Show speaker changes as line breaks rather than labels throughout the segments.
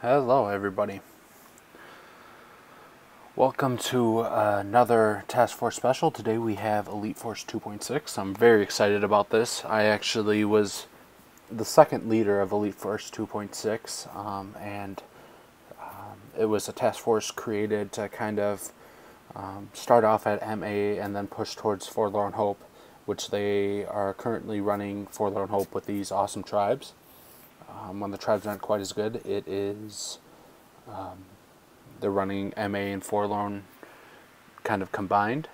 Hello everybody. Welcome to another Task Force special. Today we have Elite Force 2.6. I'm very excited about this. I actually was the second leader of Elite Force 2.6, and it was a task force created to kind of start off at MA and then push towards Forlorn Hope, which they are currently running Forlorn Hope with these awesome tribes. When the tribes aren't quite as good, it is they're running MA and Forlorn kind of combined.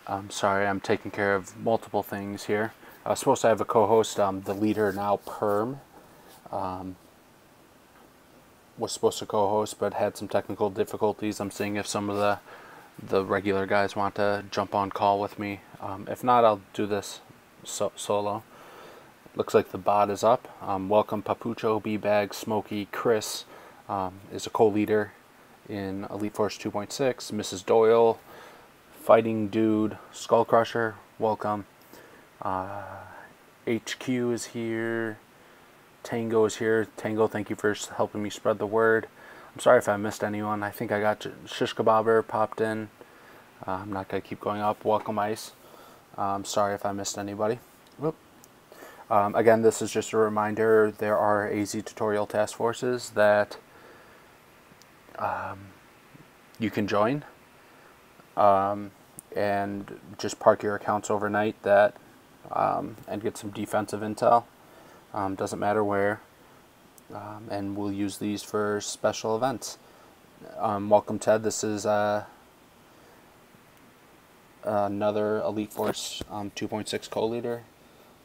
I'm sorry, I'm taking care of multiple things here. I was supposed to have a co-host, the leader now Perm was supposed to co-host but had some technical difficulties. I'm seeing if some of the regular guys want to jump on call with me. If not, I'll do this solo. Looks like the bot is up. Welcome Papucho, B-Bag, Smokey, Chris is a co-leader in Elite Force 2.6. Mrs. Doyle, Fighting Dude, Skull Crusher, welcome. HQ is here. Tango is here. Tango, thank you for helping me spread the word. I'm sorry if I missed anyone. I think I got Shish Kebabber popped in. I'm not going to keep going up. Welcome Ice. Sorry if I missed anybody. Whoop. Again, this is just a reminder, there are AZ tutorial task forces that you can join and just park your accounts overnight and get some defensive intel. Doesn't matter where, and we'll use these for special events. Welcome Ted, this is another Elite Force 2.6 co-leader.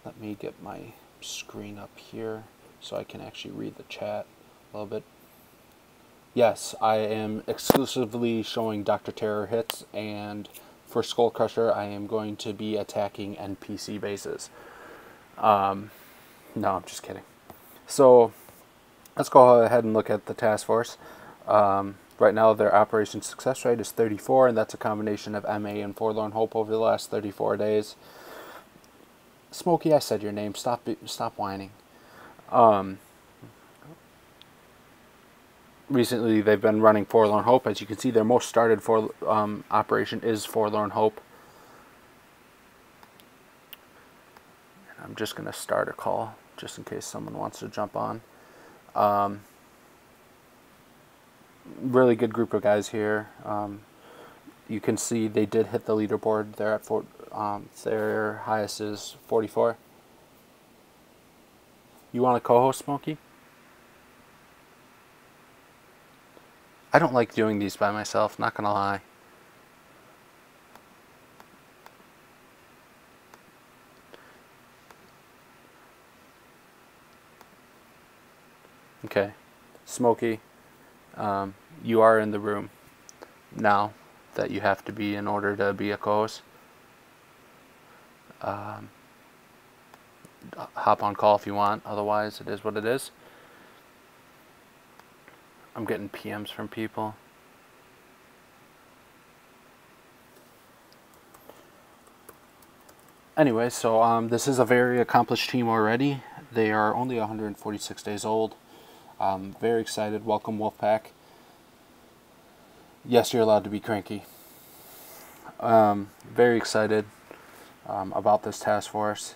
Let me get my screen up here so I can actually read the chat a little bit. Yes, I am exclusively showing Dr. Terror hits, and for Skull Crusher I am going to be attacking NPC bases. No, I'm just kidding. So let's go ahead and look at the task force. Right now their operation success rate is 34, and that's a combination of MA and Forlorn Hope over the last 34 days. Smokey, I said your name. Stop whining. Recently, they've been running Forlorn Hope. As you can see, their most started operation is Forlorn Hope. And I'm just going to start a call, just in case someone wants to jump on. Really good group of guys here. You can see they did hit the leaderboard. They're at their highest is 44. You want to co-host, Smokey? I don't like doing these by myself, not gonna lie. Okay, Smokey, you are in the room now that you have to be in order to be a co-host. Hop on call if you want, otherwise it is what it is. I'm getting PMs from people. Anyway, so this is a very accomplished team already. They are only 146 days old. Very excited. Welcome Wolfpack. Yes, you're allowed to be cranky. Very excited about this task force.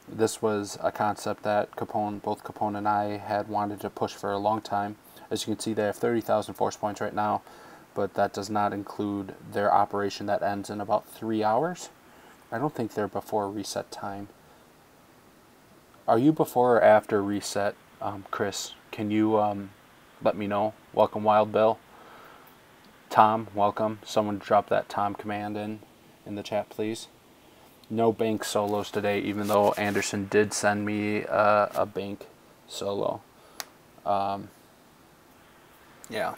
This was a concept that both Capone and I had wanted to push for a long time. As you can see, they have 30,000 force points right now, but that does not include their operation that ends in about 3 hours. I don't think they're before reset time. Are you before or after reset, Chris? Can you let me know? Welcome Wild Bill. Tom, welcome. Someone drop that Tom command in the chat, please. No bank solos today, even though Anderson did send me a bank solo. Yeah.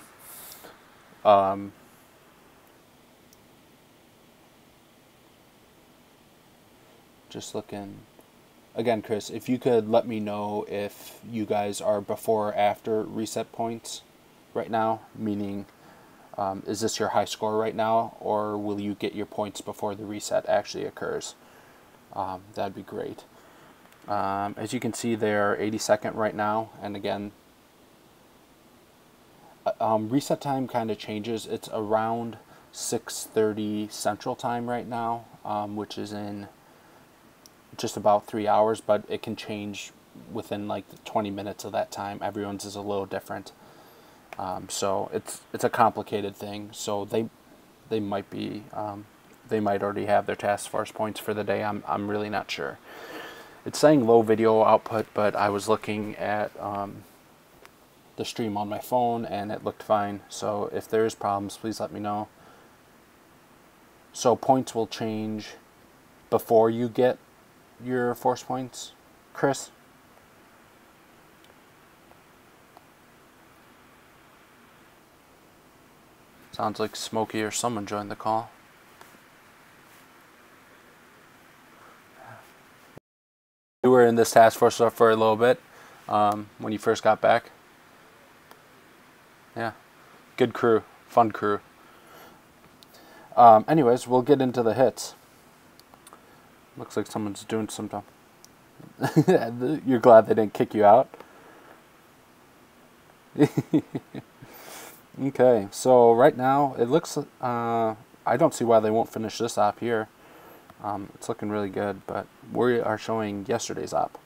Just looking. Again, Chris, if you could let me know if you guys are before or after reset points right now, meaning is this your high score right now, or will you get your points before the reset actually occurs? That'd be great. As you can see, they're 82nd right now, and again, reset time kind of changes. It's around 6:30 Central Time right now, which is in just about 3 hours, but it can change within like 20 minutes of that time. Everyone's is a little different, so it's a complicated thing. So they might be they might already have their task force points for the day. I'm really not sure. It's saying low video output, but I was looking at the stream on my phone and it looked fine. So if there's problems, please let me know. So points will change before you get your force points, Chris? Sounds like Smokey or someone joined the call. You were in this task force for a little bit when you first got back. Yeah, good crew, fun crew. Anyways, we'll get into the hits. Looks like someone's doing some stuff. You're glad they didn't kick you out? Okay, so right now it looks, I don't see why they won't finish this op here. It's looking really good, but we are showing yesterday's op.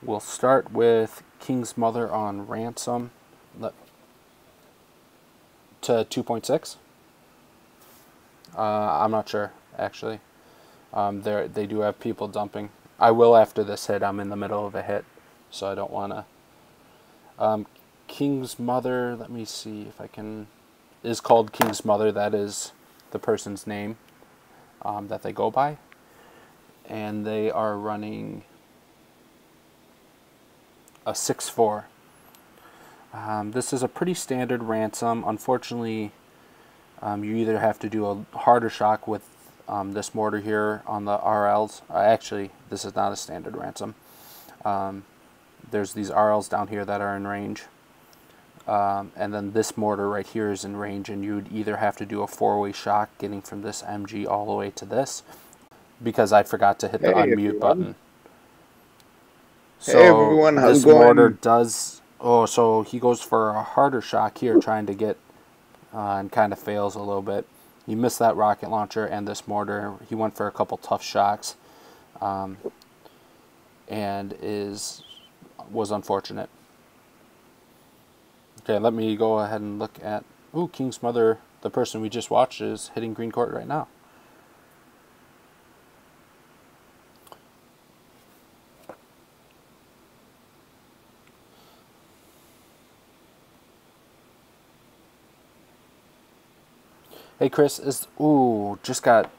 We'll start with King's Mother on Ransom to 2.6. I'm not sure, actually. They do have people dumping. I will after this hit. I'm in the middle of a hit, so I don't want to. King's Mother, let me see if I can, is called King's Mother. That is the person's name that they go by. And they are running a 6-4. This is a pretty standard ransom. Unfortunately, you either have to do a harder shock with this mortar here on the RLs. Actually, this is not a standard ransom. There's these RLs down here that are in range. And then this mortar right here is in range, and you'd either have to do a 4-way shock getting from this MG all the way to this, because I forgot to hit the unmute button. So
hey everyone, how's
this
it going?
mortar does, oh, so he goes for a harder shock here trying to get, and kind of fails a little bit. He missed that rocket launcher and this mortar. He went for a couple tough shocks, and was unfortunate. Okay, let me go ahead and look at... Ooh, King's Mother, the person we just watched, is hitting Greencourt right now. Hey, Chris, ooh, just got...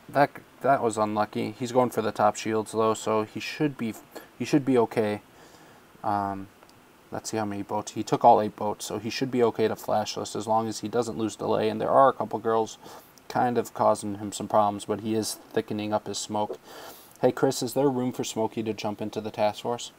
That was unlucky. He's going for the top shields, though, so he should be okay. Let's see how many boats. He took all 8 boats, so he should be okay to flashless as long as he doesn't lose delay. And there are a couple girls kind of causing him some problems, but he is thickening up his smoke. Hey, Chris, is there room for Smokey to jump into the task force?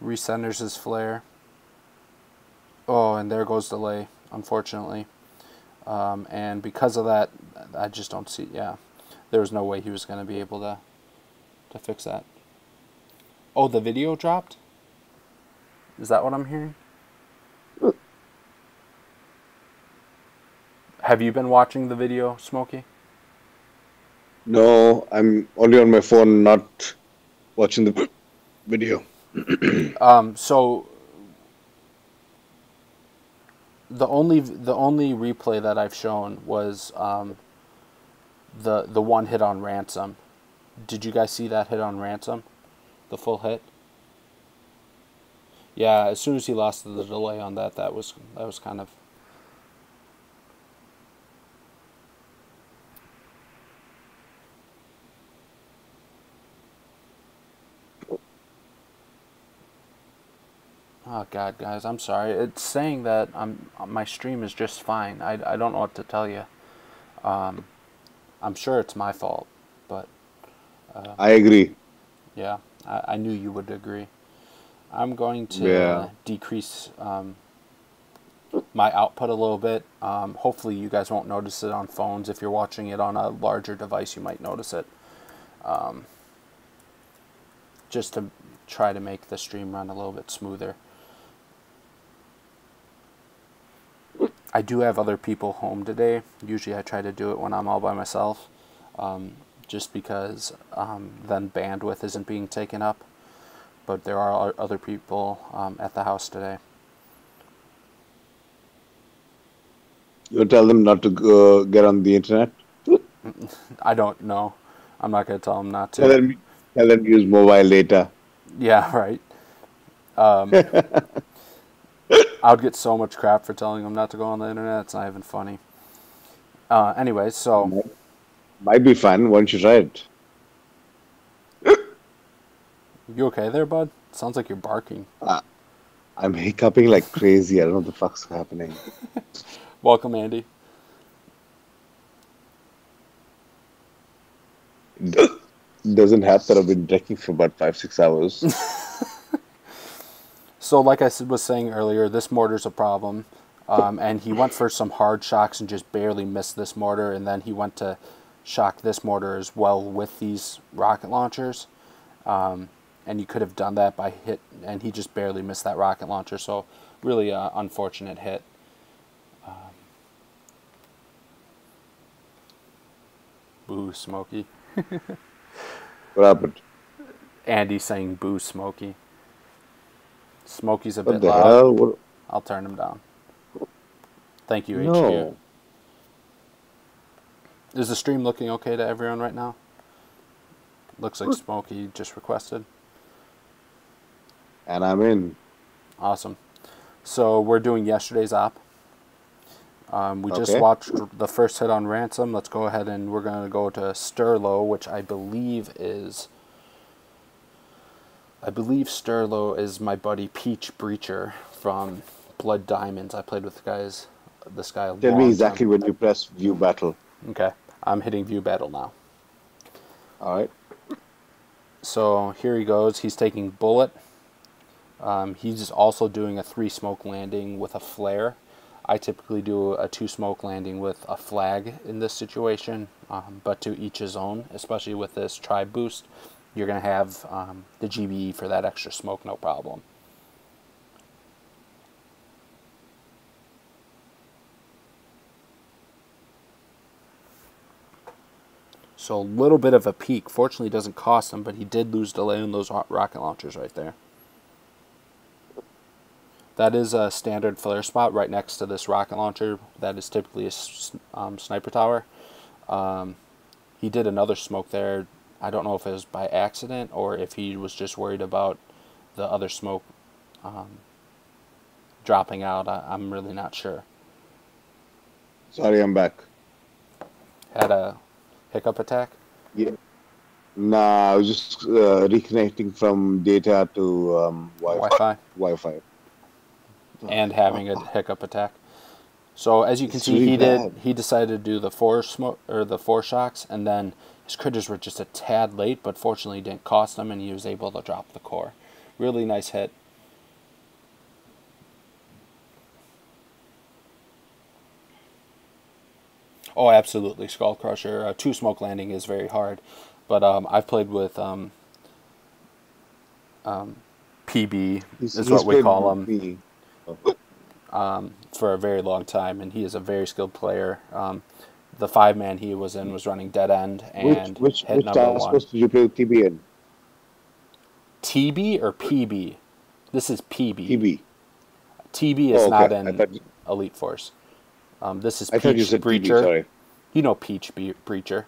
Recenters his flare. Oh, and there goes delay, unfortunately. And because of that, I just don't see, yeah, there was no way he was going to be able to fix that. Oh, the video dropped? Is that what I'm hearing? Have you been watching the video, Smokey?
No, I'm only on my phone, not watching the video.
So the only replay that I've shown was the one hit on Ransom. Did you guys see that hit on Ransom? The full hit? Yeah, as soon as he lost the delay on that was kind of... Oh God, guys, I'm sorry. It's saying that my stream is just fine. I don't know what to tell you. I'm sure it's my fault, but
I agree.
yeah, I knew you would agree. I'm going to decrease my output a little bit. Hopefully you guys won't notice it on phones. If you're watching it on a larger device, you might notice it. Just to try to make the stream run a little bit smoother. I do have other people home today. Usually I try to do it when I'm all by myself, just because then bandwidth isn't being taken up. But there are other people at the house today.
You tell them not to get on the internet?
I don't know. I'm not going to tell them not to.
Tell them use mobile data.
Yeah, right. I would get so much crap for telling them not to go on the internet. It's not even funny. Anyway, so...
Might be fun once you try it.
You okay there, bud? Sounds like you're barking.
I'm hiccuping like crazy. I don't know what the fuck's happening.
Welcome, Andy.
Doesn't help that I've been drinking for about 5-6 hours.
So, like I was saying earlier, this mortar's a problem. And he went for some hard shocks and just barely missed this mortar. And then he went to shock this mortar as well with these rocket launchers. And you could have done that by hit, and he just barely missed that rocket launcher. So, really unfortunate hit. Boo, Smokey.
What happened?
Andy saying boo, Smokey. Smokey's a
What
bit
the
loud.
hell? What?
I'll turn him down. Thank you, HQ.
No.
Is the stream looking okay to everyone right now? Looks like Smokey just requested.
And I'm in.
Awesome. So we're doing yesterday's op. We just watched the first hit on Ransom. Let's go ahead and we're going to go to Sterlo, which I believe Sterlo is my buddy Peach Breacher from Blood Diamonds. I played with this guy a long
Tell me exactly
time.
when you press view battle.
Okay. I'm hitting view battle now.
Alright.
So here he goes. He's taking bullet. He's also doing a 3-smoke landing with a flare. I typically do a 2-smoke landing with a flag in this situation, but to each his own, especially with this tribe boost. You're going to have the GBE for that extra smoke, no problem. So a little bit of a peak. Fortunately, it doesn't cost him, but he did lose delay on those rocket launchers right there. That is a standard flare spot right next to this rocket launcher. That is typically a sniper tower. He did another smoke there. I don't know if it was by accident or if he was just worried about the other smoke dropping out. I'm really not sure.
Sorry, I'm back.
Had a hiccup attack?
Yeah. Nah, I was just reconnecting from data to
Wi-Fi.
Wi-Fi.
And having a hiccup attack. So as you can see, he decided to do the 4 shocks, and then his critters were just a tad late, but fortunately it didn't cost him, and he was able to drop the core. Really nice hit. Oh, absolutely, Skull Crusher. 2-smoke landing is very hard, but I've played with PB, is what we call him. For a very long time, and he is a very skilled player. The 5-man he was in was running dead end and
which
hit number 1.
Supposed to you play with TB in?
TB or PB? This is PB.
TB.
TB is not in Elite Force. This is Peach Breacher.
TB, sorry.
You know Peach Breacher.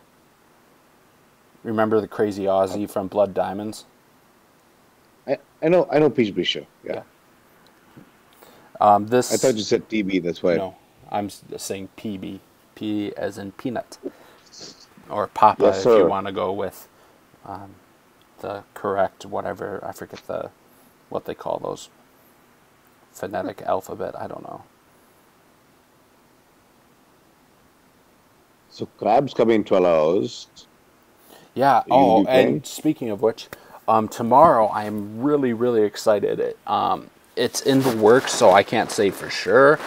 Remember the crazy Aussie from Blood Diamonds?
I know Peach Breacher. Yeah. I thought you said TB, that's why.
No, I'm saying PB. P as in peanut. Or Papa,
yes,
if you want to go with the correct whatever. I forget what they call those. Phonetic alphabet, I don't know.
So crabs come in 12 hours.
Yeah, and speaking of which, tomorrow I am really, really excited. it's in the works, so I can't say for sure.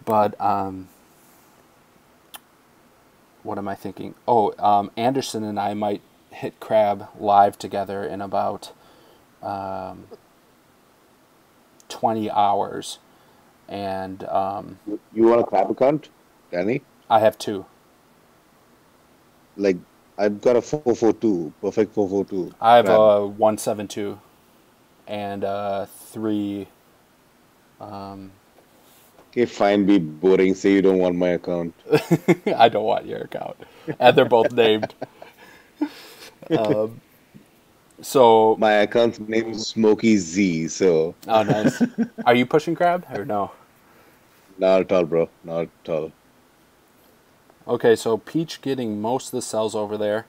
But what am I thinking? Oh, Anderson and I might hit Crab live together in about 20 hours. And
You want a Crab account, Danny?
I have 2.
Like, I've got a 442, perfect 442
I have
Crab.
a 172 and 3.
Okay, fine, be boring. Say you don't want my account.
I don't want your account. And they're both named. So,
My account's name is Smokey Z, so
oh, nice. Are you pushing Crab or no?
not at all, bro. Not at all.
Okay, so Peach getting most of the cells over there.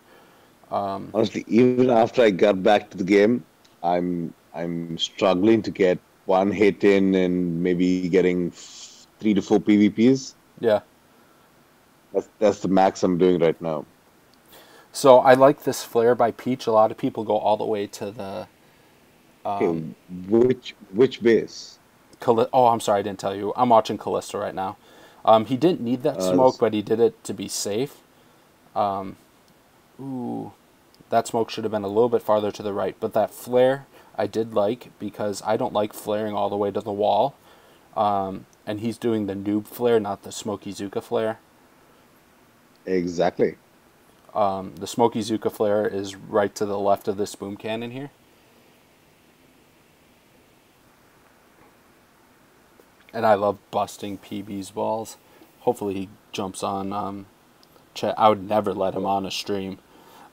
Honestly, even after I got back to the game, I'm struggling to get one hit in and maybe getting 3 to 4 PvPs.
Yeah.
That's the max I'm doing right now.
So I like this flare by Peach. A lot of people go all the way to the.
Okay, which base?
Oh, I'm sorry, I didn't tell you. I'm watching Callisto right now. He didn't need that smoke, but he did it to be safe. Ooh, that smoke should have been a little bit farther to the right. But that flare I did like because I don't like flaring all the way to the wall. And he's doing the noob flare, not the Smoky Zuka flare.
Exactly.
The Smoky Zuka flare is right to the left of this boom cannon here. And I love busting PB's balls. Hopefully he jumps on chat. I would never let him on a stream.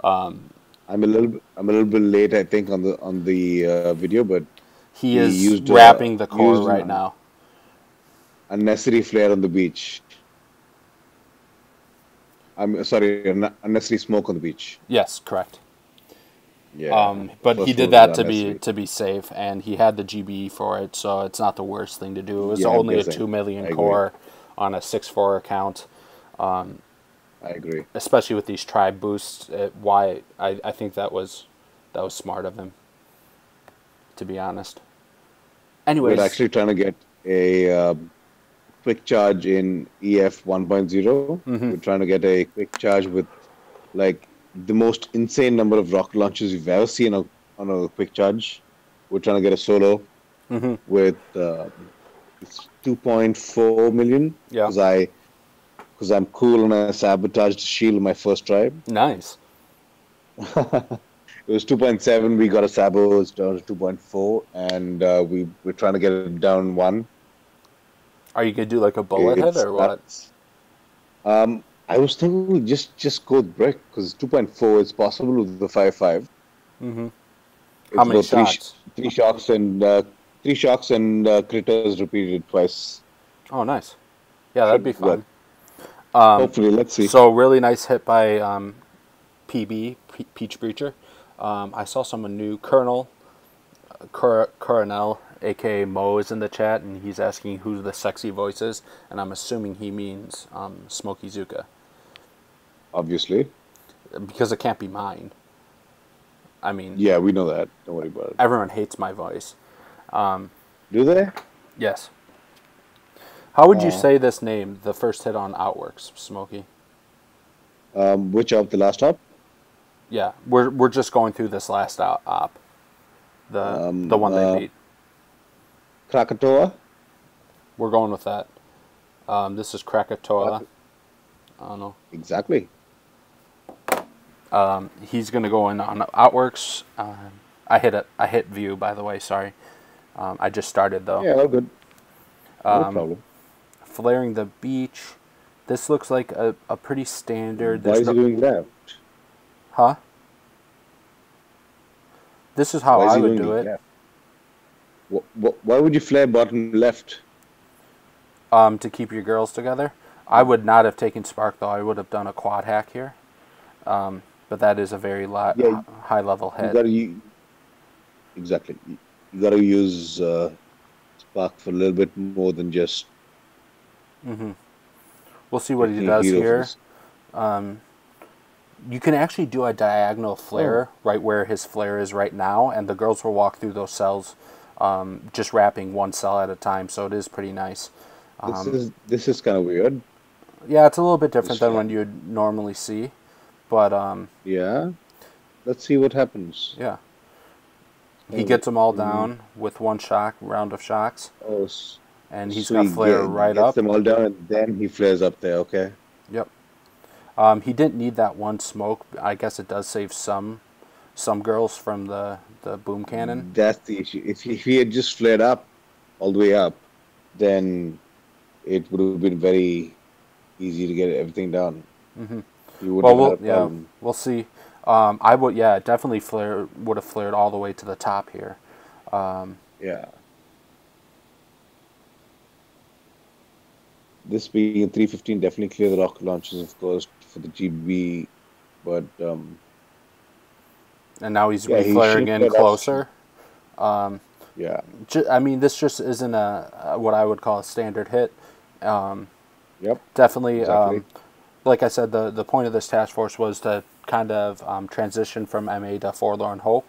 I'm a little bit late, I think, on the video, but
he is used wrapping the core right now.
Unnecessary flare on the beach. I'm sorry, unnecessary smoke on the beach.
Yes, correct.
Yeah.
But he did that to be safe, and he had the GB for it, so it's not the worst thing to do. It was only a 2 million core on a 6.4 account.
I agree.
Especially with these tribe boosts, I think that was smart of him, to be honest. Anyways,
we're actually trying to get a quick charge in EF 1.0. We're trying to get a quick charge with like the most insane number of rocket launches you've ever seen on a quick charge. We're trying to get a solo with it's 2.4 million.
Yeah.
Because I'm cool and I sabotaged the shield in my first try.
Nice.
It was 2.7. We got a sabo. It's down to 2.4, and we're trying to get it down 1.
Are you gonna do like a bullet hit or what?
I was thinking just go with brick because 2.4 is possible with the 5.5.
How many shots?
Three shocks and critters repeated twice.
Oh, nice. Yeah, that'd be fun.
Hopefully, let's see.
So really nice hit by PB Peach Breacher. I saw someone new, Coronel, aka Mo, is in the chat, and he's asking who the sexy voice is, and I'm assuming he means Smoky Zuka.
Obviously.
Because it can't be mine. I mean...
Yeah, we know that. Don't worry about it.
Everyone hates my voice.
Do they?
Yes. How would you say this name, the first hit on Outworks, Smokey?
Which op? The last op?
Yeah, we're just going through this last op. The one they beat.
Krakatoa?
We're going with that. This is Krakatoa. I don't know.
Exactly.
He's gonna go in on Outworks. I hit view, by the way. Sorry. I just started though.
Yeah, all good. No problem.
Flaring the beach. This looks like a pretty standard.
Why is he doing left?
Huh? This is how I would do it.
Why would you flare bottom left?
To keep your girls together. I would not have taken Spark though. I would have done a quad hack here. But that is a very high level hit.
Exactly. You got to use Spark for a little bit more than just.
We'll see what he does here. You can actually do a diagonal flare right where his flare is right now, and the girls will walk through those cells just wrapping one cell at a time. So it is pretty nice.
This is kind of weird.
Yeah, it's a little bit
This
different than what
fan.
you'd normally see, but
Yeah. Let's see what happens.
yeah, he
Oh,
gets them all
mm,
down with one round of shocks,
oh,
and he's
so
got
he
flare right
gets
up.
them all down and then he flares up there. Okay.
Yep. He didn't need that one smoke. I guess it does save some girls from the boom cannon.
That's the issue. If he had just flared up all the way up, then it would have been very easy to get everything down. You
Well,
wouldn't have had
we'll
a
yeah,
problem.
we'll see. I would definitely would have flared all the way to the top here.
Yeah. This being a 315, definitely clear the rocket launches, of course, for the GB. But
And now he's
yeah, he should
reflaring
have
in
flared up.
closer.
Yeah.
I mean, this just isn't a what I would call a standard hit.
Yep.
Definitely,
Exactly.
like I said, the point of this task force was to kind of transition from MA to Forlorn Hope,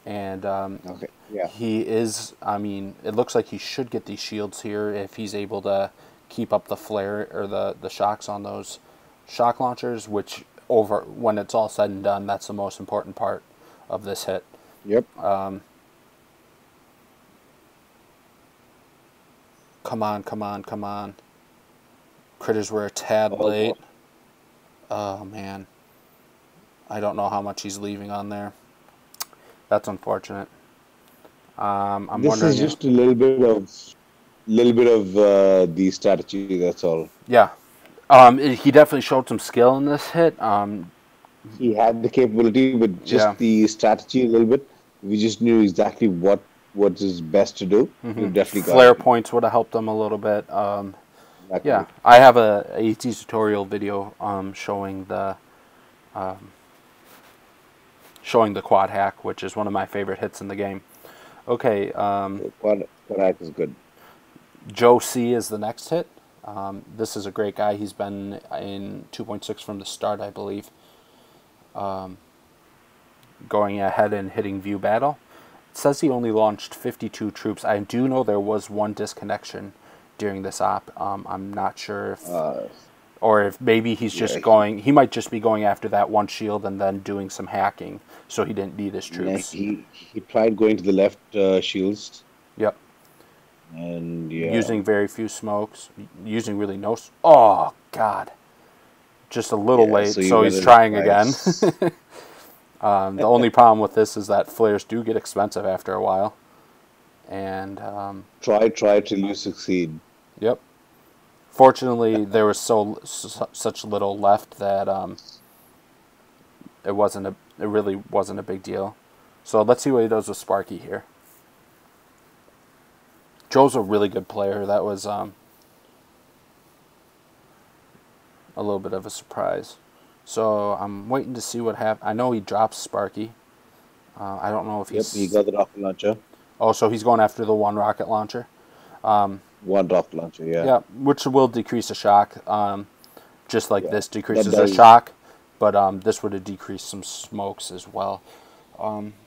and
Okay. Yeah.
he is. I mean, it looks like he should get these shields here if he's able to keep up the flare or the shocks on those shock launchers. Which over when it's all said and done, that's the most important part of this hit.
Yep.
Come on, come on, come on. Critters were a tad late.
Almost.
Oh man, I don't know how much he's leaving on there. That's unfortunate. I'm
This is
wondering if,
just a little bit of the strategy. That's all.
yeah. He definitely showed some skill in this hit.
He had the capability, but
Yeah.
just the strategy a little bit. We just knew exactly what is best to do. We definitely got
Flare
it.
points would have helped him a little bit. Yeah,
Exactly.
I have a AT tutorial video showing the quad hack, which is one of my favorite hits in the game. Okay,
So quad is good.
Joe C is the next hit. This is a great guy. He's been in 2.6 from the start, I believe. Going ahead and hitting view battle. It says he only launched 52 troops. I do know there was one disconnection during this op. I'm not sure if,
Uh,
or if maybe he's
yeah,
just going. He might just be going after that one shield and then doing some hacking, so he didn't need his
yeah,
troops.
he tried going to the left shields,
Yep.
and yeah,
Using very few smokes. Using really no. Oh God. Just a little
yeah.
late,
So you
so
got
he's
it
trying again.
twice.
The only problem with this is that flares do get expensive after a while. And,
Try till you succeed.
yep. Fortunately, there was such little left that it really wasn't a big deal. So let's see what he does with Sparky here. Joe's a really good player. That was a little bit of a surprise. So I'm waiting to see what happens. I know he drops Sparky. I don't know if
Yep, he
he's...
got the rocket launcher.
Oh, so he's going after the one rocket launcher.
One rocket launcher. Yeah,
Yeah, which will decrease the shock, just like
yeah.
this
That
decreases the
does.
shock. But this would have decreased some smokes as well.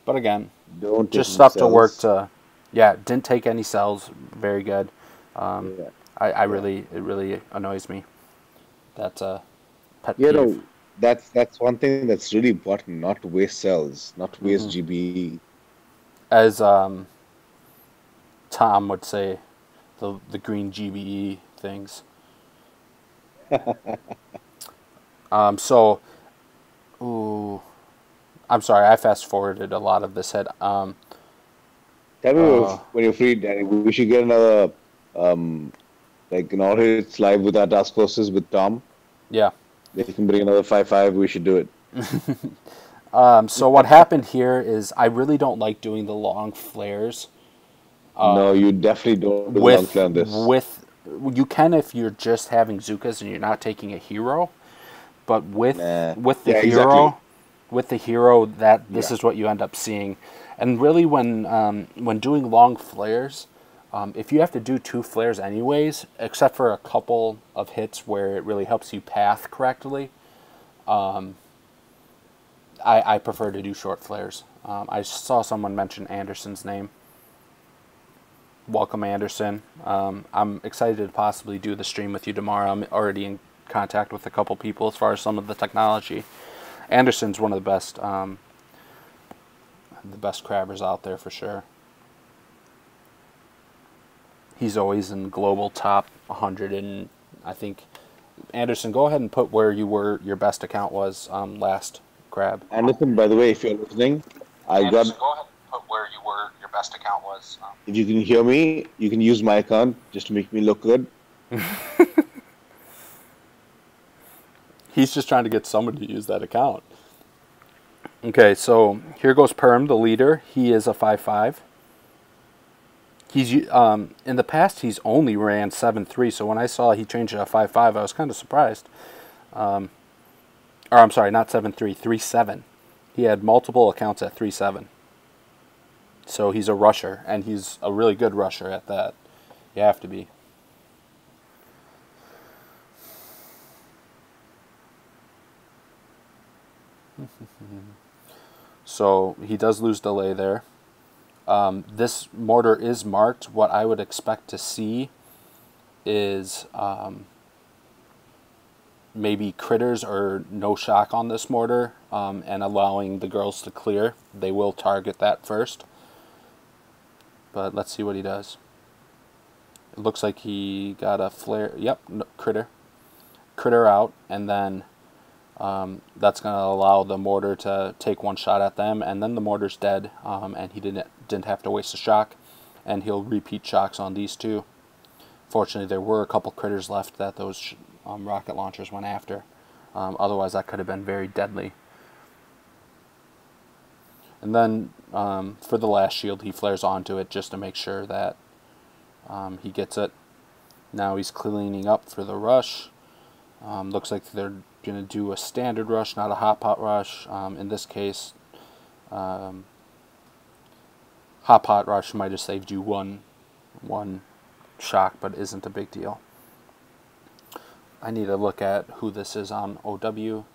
But again,
Don't take
just
any
stuff to work
cells.
to... Yeah, didn't take any cells. Very good.
Yeah,
I
yeah.
really... It really annoys me. That's a pet
You
peeve.
know, that's one thing that's really important. Not to waste cells. Not to waste GB.
As Tom would say, the green GBE things. So, ooh, I'm sorry, I fast forwarded a lot of this hit.
Tell me
Uh,
if, when you're free, Danny, we should get another um like an all hits live with our task forces with Tom.
yeah.
They can bring another 5-5. We should do it.
So what happened here is I really don't like doing the long flares
No, you definitely don't do the long
with
play on this.
you can if you're just having Zukas and you're not taking a hero, but
Nah.
with the
Yeah, exactly.
hero that this
Yeah.
is what you end up seeing. And really when doing long flares, if you have to do two flares anyways, except for a couple of hits where it really helps you path correctly, I prefer to do short flares. I saw someone mention Anderson's name. welcome Anderson. I'm excited to possibly do the stream with you tomorrow. I'm already in contact with a couple people as far as some of the technology. Anderson's one of the best crabbers out there for sure. He's always in global top 100, and I think Anderson, go ahead and put where your best account was last crab.
Anderson, by the way, if you're listening,
Anderson, go ahead and put where your best account was.
If you can hear me, you can use my account just to make me look good.
He's just trying to get somebody to use that account. Okay, so here goes Perm, the leader. He is a 5.5. He's in the past he's only ran 7.3. So when I saw he changed it to 5.5, I was kind of surprised. Or I'm sorry, not 7.3, 3.7. He had multiple accounts at 3.7. So he's a rusher, and he's a really good rusher at that. You have to be. So he does lose delay there. This mortar is marked. What I would expect to see is maybe critters or no shock on this mortar, and allowing the girls to clear. They will target that first. But let's see what he does. It looks like he got a flare. Yep, no, critter. Critter out, and then that's going to allow the mortar to take one shot at them, and then the mortar's dead, and he didn't have to waste a shock, and he'll repeat shocks on these two. Fortunately, there were a couple critters left that those rocket launchers went after. Otherwise, that could have been very deadly. And then for the last shield, he flares onto it just to make sure that he gets it. Now he's cleaning up for the rush. Looks like they're going to do a standard rush, not a hot pot rush. In this case, hot pot rush might have saved you one shock, but isn't a big deal. I need to look at who this is on OW.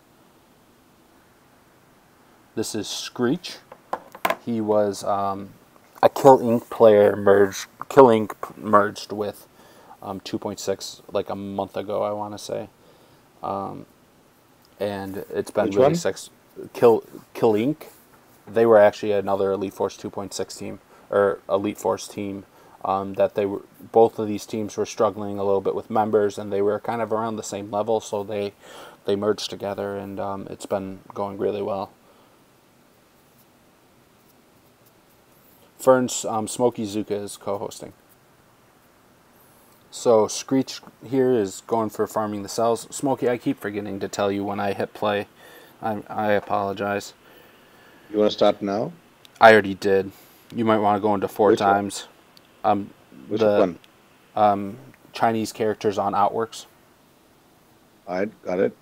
This is Screech. He was a Kill Inc. player Kill Inc. merged with 2.6 like a month ago, I want to say. And it's been
Which
really
one?
six. Kill Inc. They were actually another Elite Force 2.6 team, or Elite Force team. That they were, both of these teams were struggling a little bit with members, and they were kind of around the same level, so they merged together, and it's been going really well. Fern's Smokey Zuka is co-hosting. So Screech here is going for farming the cells. Smokey, I keep forgetting to tell you when I hit play. I apologize.
You want to start now?
I already did. You might want to go into four
Which
times.
Which one?
Chinese characters on Outworks.
Alright, got it.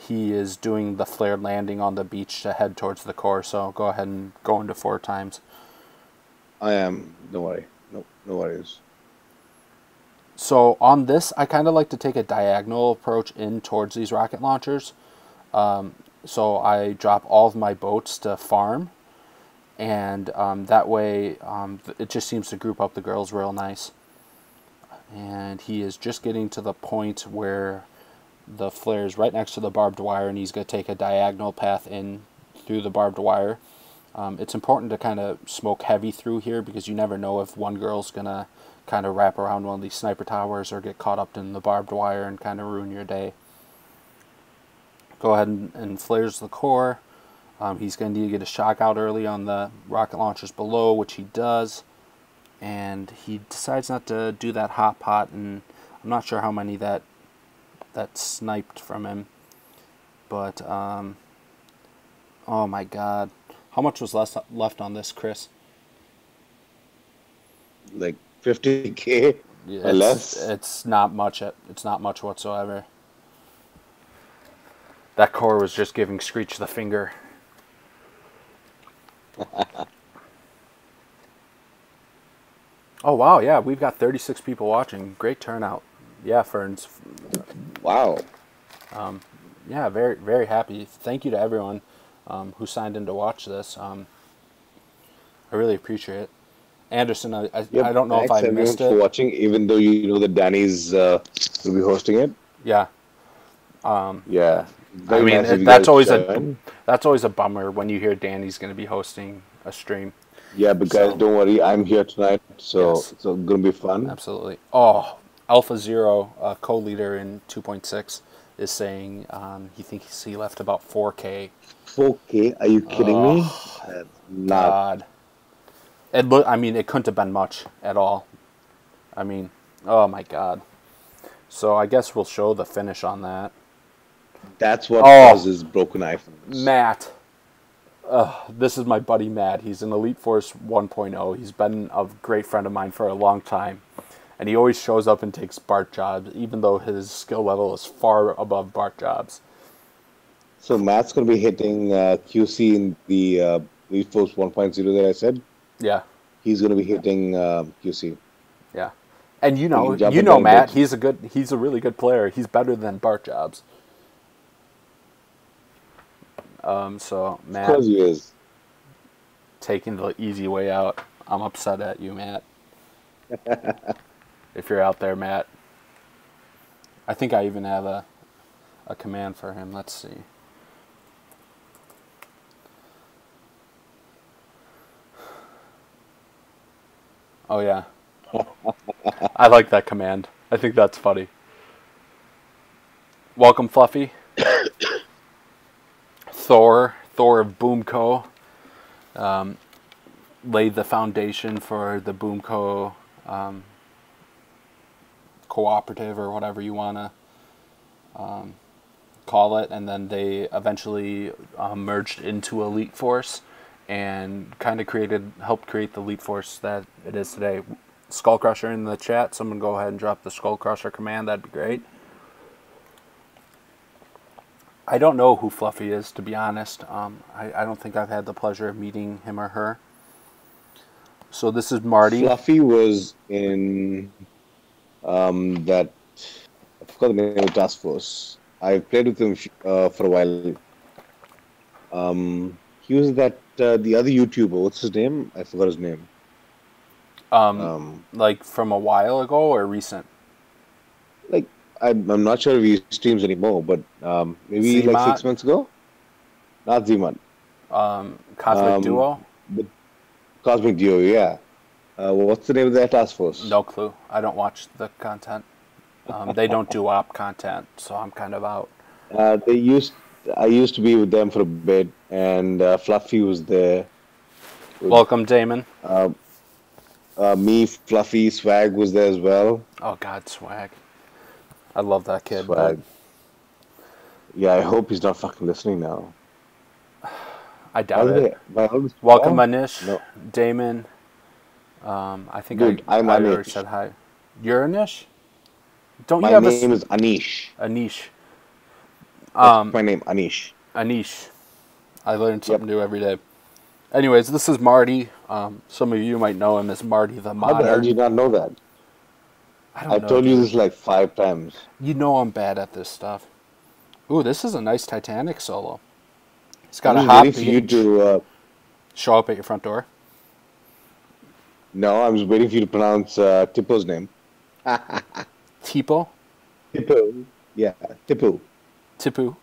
He is doing the flared landing on the beach to head towards the core, so go ahead and go into four times.
I am. Don't worry. No worries.
So on this, I kind of like to take a diagonal approach in towards these rocket launchers. So I drop all of my boats to farm, and that way it just seems to group up the girls real nice. And he is just getting to the point where the flare is right next to the barbed wire, and he's going to take a diagonal path in through the barbed wire. It's important to kind of smoke heavy through here, because you never know if one girl's going to kind of wrap around one of these sniper towers or get caught up in the barbed wire and kind of ruin your day. Go ahead and flares the core. He's going to need to get a shock out early on the rocket launchers below, which he does. And he decides not to do that hot pot, and I'm not sure how many that sniped from him. But, oh my god. How much was left on this, Chris?
Like 50K or less?
It's not much. It's not much whatsoever. That core was just giving Screech the finger. Oh wow, yeah, we've got 36 people watching. Great turnout. Yeah, Ferns.
Wow.
Yeah, very, very happy. Thank you to everyone who signed in to watch this. I really appreciate it. Anderson, I
Yep.
don't know if
Thanks
I
everyone
missed
for
it.
watching, even though you know that Danny's will be hosting it.
Yeah.
Yeah.
I
Very
mean,
nice of you
that's
guys to
always
join.
a bummer when you hear Danny's going to be hosting a stream.
Yeah, but guys,
So,
don't worry. I'm here tonight, so
yes,
it's gonna be fun.
absolutely. Oh, Alpha Zero, co-leader in 2.6, is saying he thinks he left about 4K.
4K? Are you kidding me?
Oh,
That's not.
God. I mean, it couldn't have been much at all. I mean, oh my God. So I guess we'll show the finish on that.
That's what
Oh,
causes broken iPhones.
Matt. This is my buddy Matt. He's an Elite Force 1.0. He's been a great friend of mine for a long time. And he always shows up and takes Bart jobs, even though his skill level is far above Bart jobs.
So Matt's gonna be hitting QC in the Elite Force 1.0 that I said.
Yeah,
He's gonna be hitting QC.
yeah. And
He can jump
you
in
know
there and
Matt.
get.
He's a really good player. He's better than Bart jobs. So
Of
Matt
course he is.
taking the easy way out. I'm upset at you, Matt. If you're out there, Matt. I think I even have a command for him. Let's see. Oh yeah. I like that command. I think that's funny. Welcome, Fluffy. Thor of Boomco, laid the foundation for the Boomco cooperative, or whatever you want to call it, and then they eventually merged into Elite Force and kind of helped create the Elite Force that it is today. Skullcrusher in the chat. Someone go ahead and drop the Skullcrusher command. That'd be great. I don't know who Fluffy is, to be honest. I don't think I've had the pleasure of meeting him or her. So this is Marty.
Fluffy was in that. I forgot the name of the task force. I played with him for a while. He was that the other YouTuber. What's his name? I forgot his name.
Like from a while ago or recent?
Like I'm not sure if he streams anymore, but maybe like 6 months ago. Not Zmod.
Cosmic Duo?
The Cosmic Duo, yeah. What's the name of that task force?
No clue. I don't watch the content. They don't do op content, so I'm kind of out.
I used to be with them for a bit, and Fluffy was there.
Welcome, Damon.
Me, Fluffy, Swag was there as well.
Oh God, Swag. I love that kid.
Swag. Yeah, I hope he's not fucking listening now.
I doubt it. Welcome, Anish. No. Damon. I think
Dude,
I already said hi. You're Anish? Don't you have
My name is Anish.
Anish.
That's my name, Anish.
Anish. I learn something new every day. Anyways, this is Marty. Some of you might know him as Marty the Modder.
How the hell did you not know that? I told you this like 5 times.
You know I'm bad at this stuff. Ooh, this is a nice Titanic solo. It's got a hot beat.
For you to
show up at your front door.
No, I was waiting for you to pronounce Tippo's name.
Tipo?
Tippo. Yeah, Tippo.
Tippu.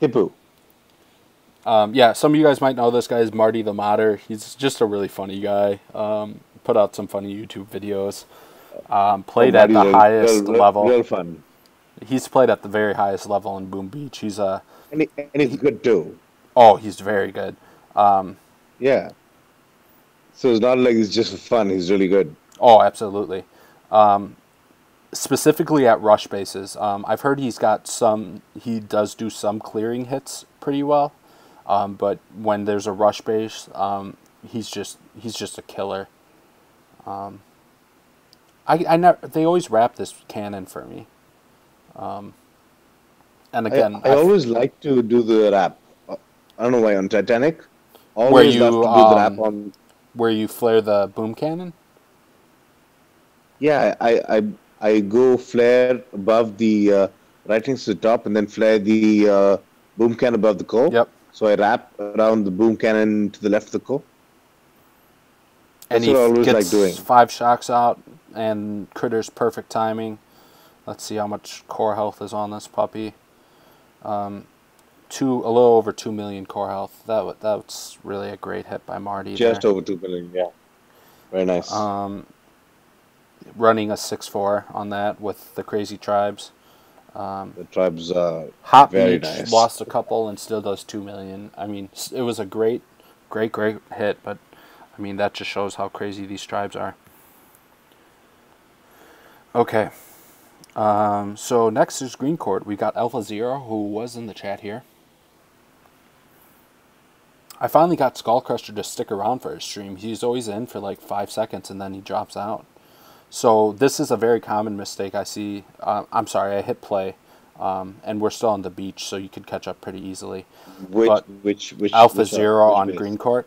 Tippo.
Yeah, some of you guys might know this guy is Marty the Modder. He's just a really funny guy. Put out some funny YouTube videos. Played at the highest level.
Real fun.
He's played at the very highest level in Boom Beach. He's
and he's good too.
Oh, he's very good.
Yeah. So it's not like it's just for fun. He's really good.
Oh, absolutely. Specifically at rush bases, I've heard he does do some clearing hits pretty well. But when there's a rush base, he's just a killer. They always wrap this cannon for me. And again,
I always like to do the wrap. I don't know why on Titanic. Always love to do the wrap on.
Where you flare the boom cannon?
Yeah, I go flare above the right next to the top, and then flare the boom cannon above the core.
Yep.
So I wrap around the boom cannon to the left of the core.
And
That's what I always like doing.
gets 5 shocks out, and Critter's perfect timing. Let's see how much core health is on this puppy. A little over 2 million core health. That's really a great hit by Marty.
Just
there.
over 2 million, yeah. Very nice.
Running a 6/4 on that with the Crazy Tribes.
The tribes are
Hot
very
Beach
nice.
lost a couple and still does 2 million. I mean, it was a great hit, but I mean that just shows how crazy these tribes are. Okay. So next is Greencourt. We got Alpha Zero, who was in the chat here. I finally got Skullcrusher to stick around for his stream. He's always in for like 5 seconds and then he drops out. So this is a very common mistake I see. I'm sorry, I hit play, and we're still on the beach, so you could catch up pretty easily.
Which
Alpha Zero on Greencourt.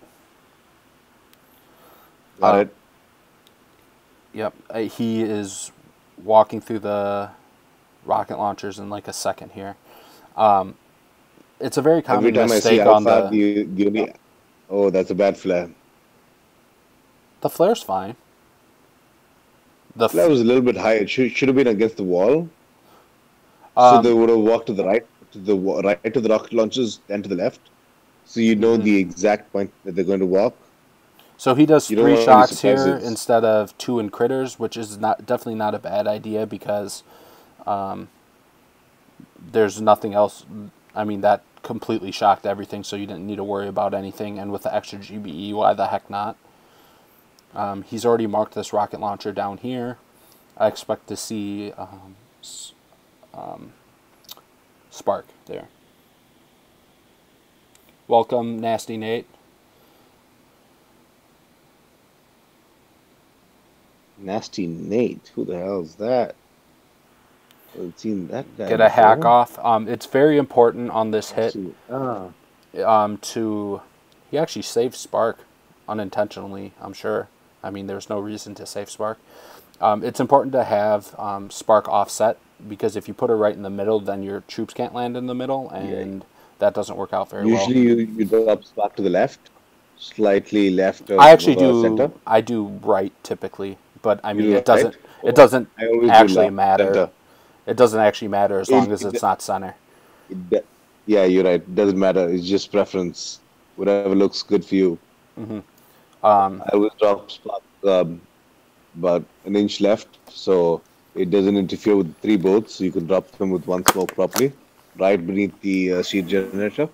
Got it.
Yep, he is walking through the rocket launchers in like a second here. It's a very common mistake on the.
Oh, that's a bad flare.
The flare's fine.
The flare was a little bit high. It should have been against the wall. So they would have walked to the right, to the rocket launchers, then to the left. So you know the exact point that they're going to walk.
So he does 3 shocks here instead of 2 in Critters, which is definitely not a bad idea because there's nothing else. I mean, that completely shocked everything, so you didn't need to worry about anything. And with the extra GBE, why the heck not? He's already marked this rocket launcher down here. I expect to see Spark there. Welcome, Nasty Nate.
Nasty Nate? Who the hell is that? I haven't seen that guy
Get a hack off. It's very important on this hit
to...
He actually saved Spark unintentionally, I'm sure. I mean, there's no reason to save Spark. It's important to have Spark offset, because if you put her right in the middle, then your troops can't land in the middle, and that doesn't work out very well.
Usually you drop Spark to the left, slightly left of
I actually
center.
I do right typically, but I mean, it
doesn't
actually matter.
Center.
It doesn't actually matter as long as it's not center.
Yeah, you're right. It doesn't matter. It's just preference. Whatever looks good for you. I always drop Spark about an inch left, so it doesn't interfere with 3 boats, so you can drop them with 1 smoke properly, right beneath the sheet generator.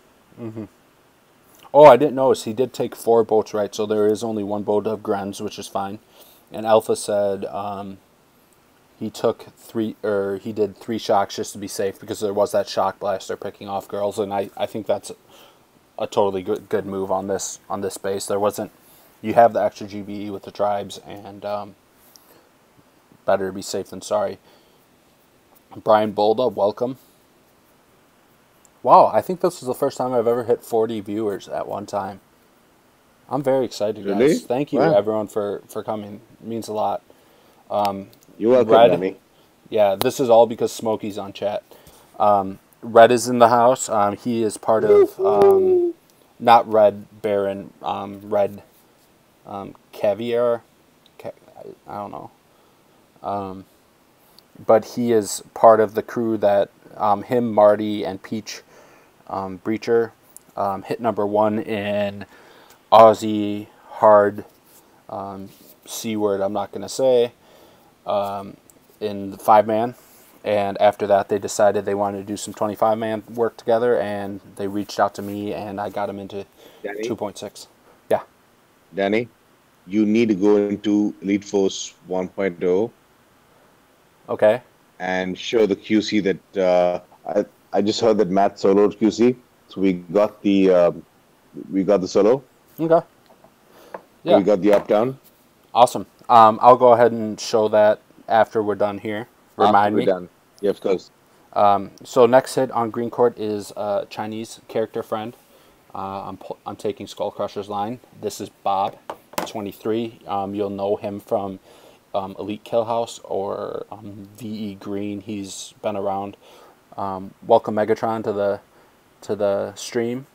Oh, I didn't notice. He did take 4 boats right, so there is only 1 boat of Grens, which is fine. And Alpha said he did 3 shocks just to be safe, because there was that shock blaster picking off girls, and I think that's a totally good move on this base. There wasn't. You have the extra GBE with the tribes, and better to be safe than sorry. Brian Bolda, welcome. Wow, I think this is the first time I've ever hit 40 viewers at one time. I'm very excited, guys.
Really?
Thank you, everyone, for coming. It means a lot.
You're welcome, Danny.
Yeah, this is all because Smokey's on chat. Red is in the house. He is part of, not Red Baron, Red Caviar. I don't know. But he is part of the crew that him, Marty, and Peach Breacher hit #1 in Aussie hard C word I'm not going to say in the 5-man, and after that they decided they wanted to do some 25-man work together, and they reached out to me and I got him into 2.6. Yeah.
Danny, you need to go into Elite Force 1.0.
Okay.
And show the QC that I just heard that Matt soloed QC, so we got the solo.
Okay. Yeah.
We got the up down.
Awesome. I'll go ahead and show that after we're done here. Remind me.
Done. Yeah, of course.
So next hit on Greencourt is a Chinese character friend. I'm taking Skullcrusher's line. This is Bob, 23. You'll know him from Elite Kill House or VE Green. He's been around. Welcome Megatron to the stream.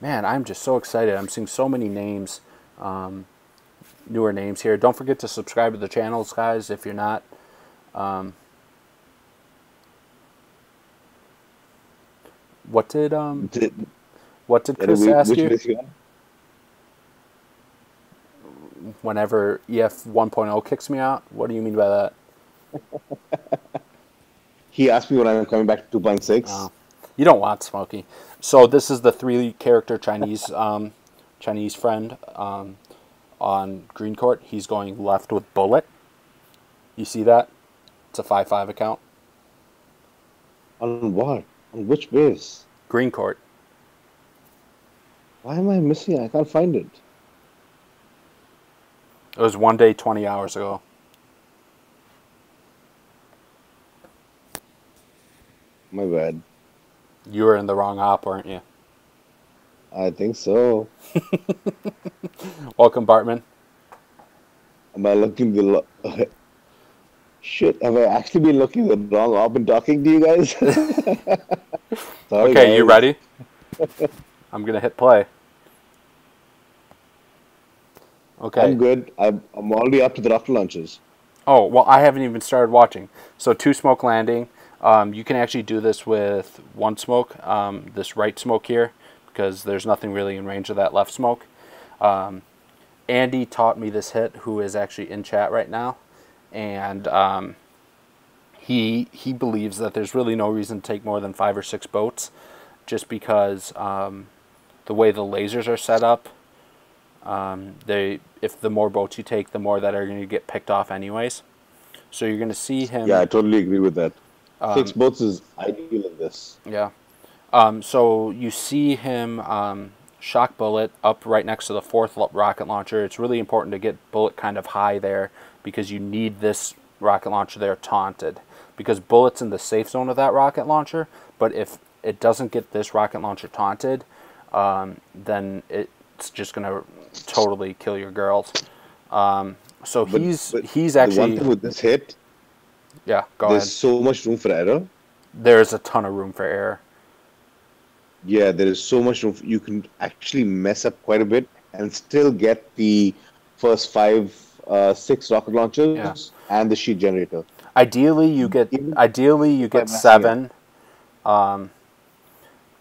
Man, I'm just so excited. I'm seeing so many names newer names here. Don't forget to subscribe to the channels, guys, if you're not. What did Chris ask
Which
you?
base you on?
Whenever EF 1.0 kicks me out? What do you mean by that?
He asked me when I'm coming back to 2.6.
You don't want Smokey. So this is the 3-character Chinese Chinese friend on Greencourt. He's going left with Bullet. You see that? It's a 5/5 account.
On what? On which base?
Greencourt.
Why am I missing it? I can't find it.
It was 1 day, 20 hours ago.
My bad.
You were in the wrong op, weren't you?
I think so.
Welcome, Bartman.
Am I looking the shit? Have I actually been looking the wrong op and talking to you guys? Sorry,
Okay,
guys.
you ready? I'm gonna hit play. Okay.
I'm good. I'm already up to the rocket launches.
Oh, well, I haven't even started watching. So 2-smoke landing. You can actually do this with 1 smoke, this right smoke here, because there's nothing really in range of that left smoke. Andy taught me this hit, who is actually in chat right now, and he believes that there's really no reason to take more than 5 or 6 boats, just because the way the lasers are set up, if the more boats you take, the more that are going to get picked off anyways. So you're going to see him.
Yeah, I totally agree with that. 6 boats is ideal in this.
Yeah. So you see him shock Bullet up right next to the 4th rocket launcher. It's really important to get Bullet kind of high there because you need this rocket launcher there taunted. Because Bullet's in the safe zone of that rocket launcher, but if it doesn't get this rocket launcher taunted, then it's just going to totally kill your girls. So he's actually...
The one thing with this hit...
Yeah, go
there's
ahead.
So much room for error.
There's a ton of room for error.
Yeah, there is so much room. You can actually mess up quite a bit and still get the first 5, 6 rocket launchers and the sheet generator.
Ideally, you get 7. I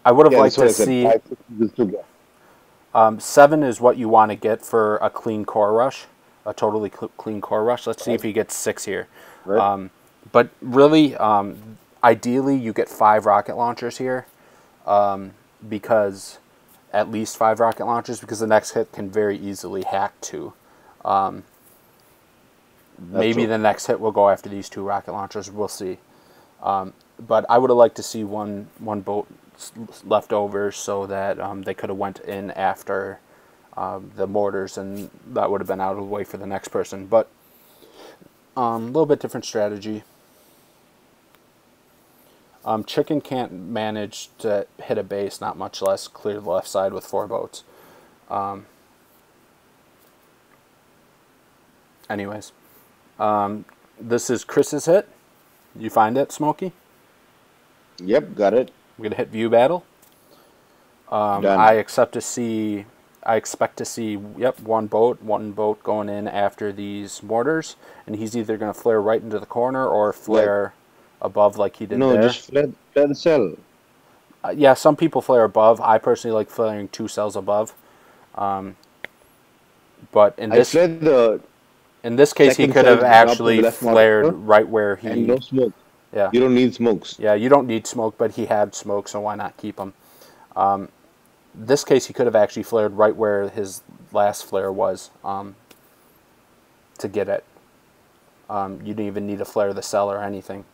would have liked to see
5, 6 you still get.
7 is what you want to get for a clean core rush, a totally clean core rush. Let's see if he gets 6 here.
Right.
But really, ideally, you get 5 rocket launchers here, because at least 5 rocket launchers, because the next hit can very easily hack 2. Maybe the next hit will go after these 2 rocket launchers. We'll see. But I would have liked to see one boat left over so that they could have went in after the mortars, and that would have been out of the way for the next person. But a little bit different strategy. Chicken can't manage to hit a base, not much less clear the left side with 4 boats. Anyways, this is Chris's hit. You find it, Smokey?
Yep, got it.
We're gonna hit view battle. I expect to see. Yep, one boat going in after these mortars, and he's either gonna flare right into the corner or flare above like he did there.
No, just flare the cell.
Yeah, some people flare above. I personally like flaring 2 cells above. But in this case, he could have actually flared right where he.
And no smoke.
Yeah.
You don't need smokes.
Yeah, you don't need smoke, but he had smoke, so why not keep him? This case, he could have actually flared right where his last flare was to get it. You didn't even need to flare the cell or anything.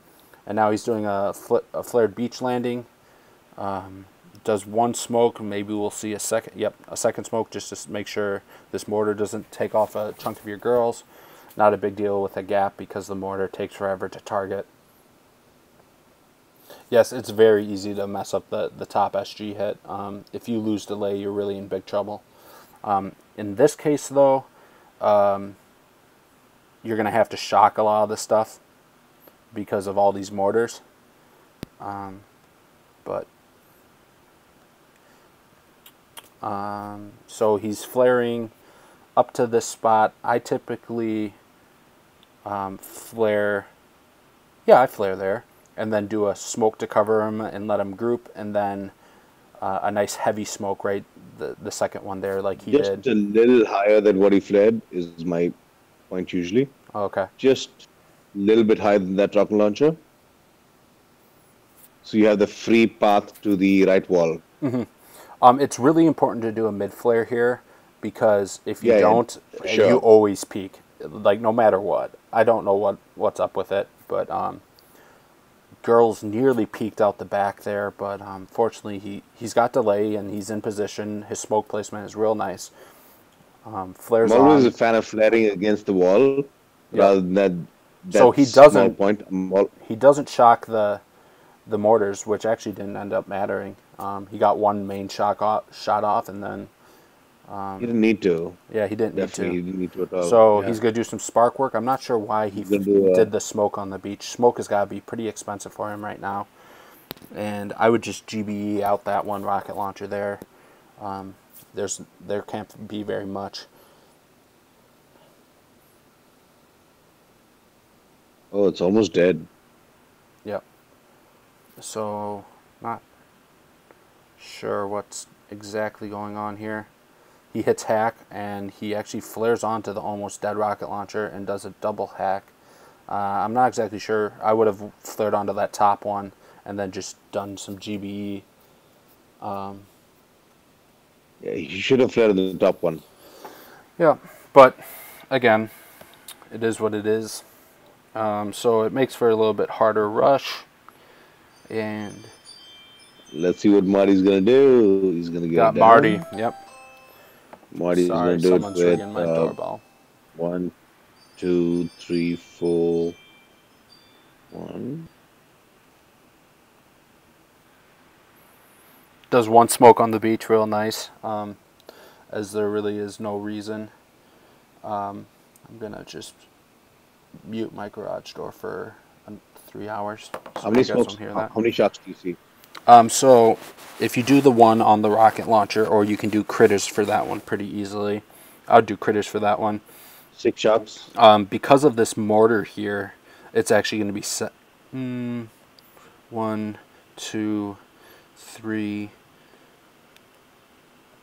And now he's doing a flared beach landing. Does 1 smoke. Maybe we'll see a second. Yep, a second smoke just to make sure this mortar doesn't take off a chunk of your girls. Not a big deal with a gap because the mortar takes forever to target. Yes, it's very easy to mess up the top SG hit. If you lose delay, you're really in big trouble. In this case, though, you're going to have to shock a lot of this stuff because of all these mortars. So he's flaring up to this spot, I typically flare. Yeah, I flare there, and then do a smoke to cover them and let them group, and then a nice heavy smoke right the second one there, like he
Just
did.
a little higher than what he flared is my point usually.
Oh, okay.
Just a little bit higher than that rocket launcher. So you have the free path to the right wall.
It's really important to do a mid flare here because if you
Yeah, yeah,
don't,
for
you
sure.
always peak. Like no matter what. I don't know what's up with it, but girls nearly peeked out the back there, but fortunately he's got delay and he's in position. His smoke placement is real nice.
I'm
Flares
always a
on.
fan of flaring against the wall
Yep.
rather than
So
that small point.
he doesn't shock the mortars, which actually didn't end up mattering. He got one main shot off, and then
He didn't need to.
yeah, he didn't need
Definitely,
to.
he didn't need to at all.
So
Yeah,
he's gonna do some spark work. I'm not sure why he
he's gonna do
did the smoke on the beach. Smoke has got to be pretty expensive for him right now, and I would just GBE out that one rocket launcher there. There can't be very much.
Oh, it's almost dead.
Yep. So not sure what's exactly going on here. He hits hack and he actually flares onto the almost dead rocket launcher and does a double hack. I'm not exactly sure. I would have flared onto that top one and then just done some GBE.
Yeah, he should have flared the top one.
Yeah, but again, it is what it is. So it makes for a little bit harder rush. And
Let's see what Marty's gonna do. He's gonna get
got
it
Marty.
done.
Yep.
Marty's
Sorry,
gonna do it
someone's
with
ringing my doorbell.
1, 2, 3, 4, 1.
Does one smoke on the beach real nice, as there really is no reason. I'm gonna just mute my garage door for 3 hours. So
How many
you guys
smokes?
don't hear
How,
that.
how many shots do you see?
So if you do the one on the rocket launcher, or you can do critters for that one pretty easily. I'll do critters for that one.
6 shots.
Because of this mortar here, it's actually going to be set. 1, 2, 3,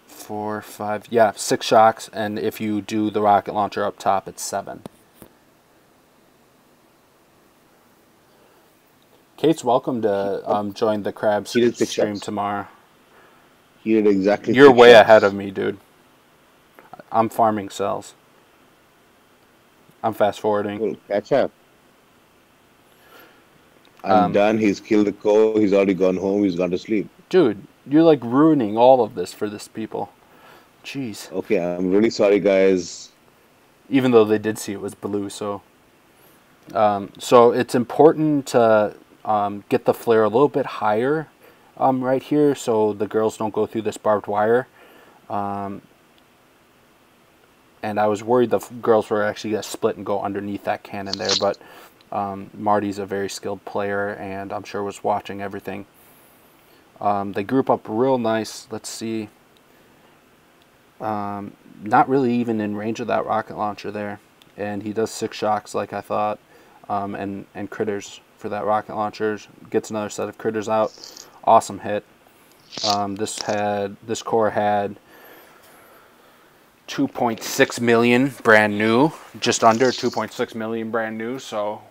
4, 5. Yeah, 6 shocks, and if you do the rocket launcher up top, it's 7. Kate's welcome to join the crab
He did 6
stream
shots.
tomorrow.
He did exactly
You're
6
way
shots.
ahead of me, dude. I'm farming cells. I'm fast forwarding.
Cool. Catch up. I'm done. He's killed the core. He's already gone home. He's gone to sleep.
Dude, you're like ruining all of this for this people. Jeez.
Okay, I'm really sorry, guys.
Even though they did see it was blue, so so it's important to get the flare a little bit higher right here, so the girls don't go through this barbed wire. And I was worried the girls were actually going to split and go underneath that cannon there, but Marty's a very skilled player, and I'm sure was watching everything. They group up real nice. Let's see. Not really even in range of that rocket launcher there. And he does 6 shocks like I thought, and critters for that rocket launcher. Gets another set of critters out. Awesome hit. This core had 2.6 million brand new, just under 2.6 million brand new, so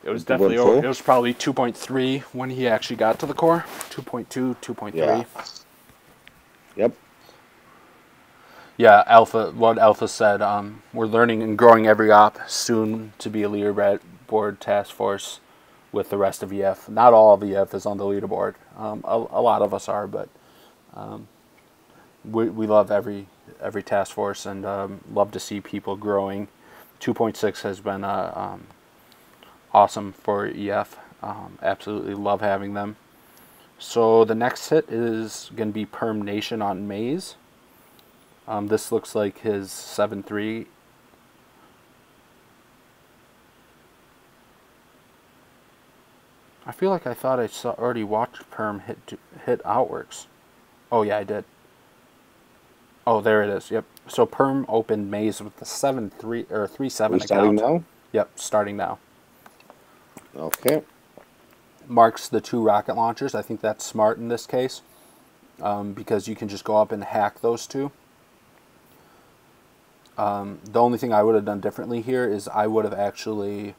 it was definitely over. It was probably 2.3 when he actually got to the core. 2.2, 2.3.
Yeah. Yep.
Yeah, what Alpha said, we're learning and growing every op, soon to be a leaderboard task force with the rest of EF. Not all of EF is on the leaderboard. A lot of us are, but we love every task force and love to see people growing. 2.6 has been awesome for EF. Absolutely love having them. So the next hit is going to be Perm Nation on Maze. This looks like his 7-3. I feel like I thought I already watched Perm hit Outworks. Oh yeah, I did. Oh, there it is. Yep. So Perm opened Maze with the 7-3 or
Are we
3-7
starting
account.
now?
Yep, starting now.
Okay.
Marks the 2 rocket launchers. I think that's smart in this case, because you can just go up and hack those 2. The only thing I would have done differently here is I would have actually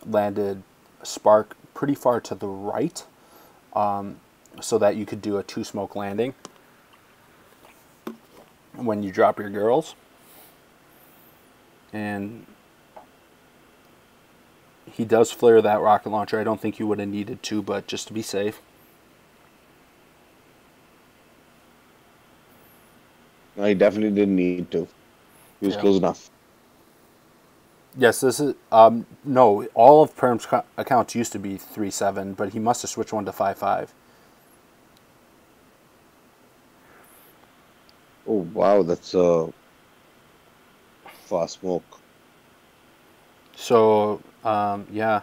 landed Spark pretty far to the right, so that you could do a 2-smoke landing when you drop your girls. And he does flare that rocket launcher. I don't think you would have needed to, but just to be safe.
No, he definitely didn't need to. He was
Yeah.
close enough.
Yes, this is no. All of Perm's accounts used to be 3-7, but he must have switched one to 5-5.
Oh wow, that's a fast smoke.
So yeah,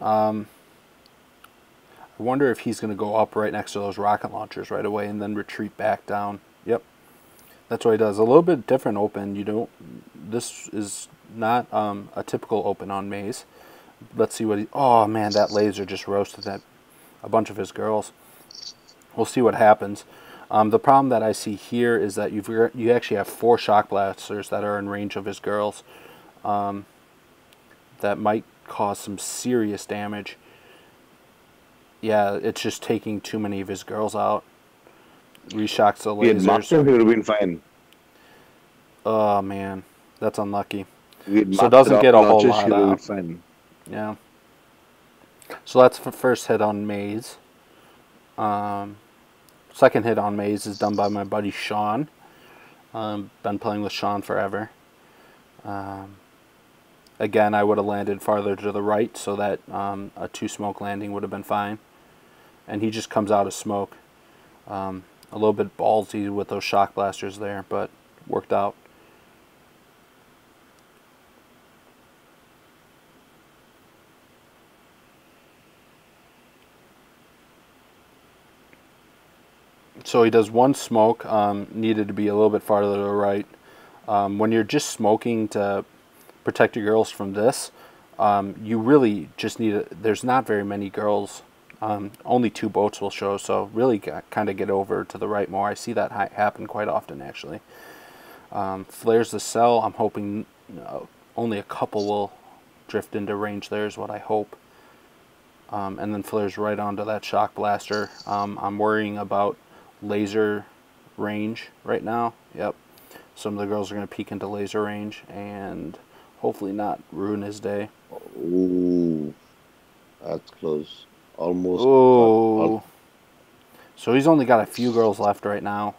I wonder if he's going to go up right next to those rocket launchers right away and then retreat back down. Yep, that's what he does. A little bit different open. You don't. This is not a typical open on Maze. Let's see what he. Oh man, that laser just roasted that a bunch of his girls. We'll see what happens. The problem that I see here is that you actually have 4 shock blasters that are in range of his girls. That might cause some serious damage. Yeah, it's just taking too many of his girls out. Reshocks the
If he had marked
lasers.
him, he would have been fine.
Oh man, that's unlucky.
If he had
So
marked the
doesn't get
rocket
a whole
launches, he
lot
would have
out.
been fine.
Yeah. So that's the first hit on Maze. Second hit on Maze is done by my buddy Sean. Been playing with Sean forever. Again, I would have landed farther to the right so that a 2-smoke landing would have been fine. And he just comes out of smoke. A little bit ballsy with those shock blasters there, but worked out. So he does 1 smoke, needed to be a little bit farther to the right. When you're just smoking to protect your girls from this, you really just need there's not very many girls. Only 2 boats will show, so really kind of get over to the right more. I see that happen quite often, actually. Flares the cell. I'm hoping only a couple will drift into range there is what I hope. And then flares right onto that shock blaster. I'm worrying about laser range right now. Yep. Some of the girls are going to peek into laser range and hopefully not ruin his day.
Ooh, that's close. Almost.
Oh. So he's only got a few girls left right now.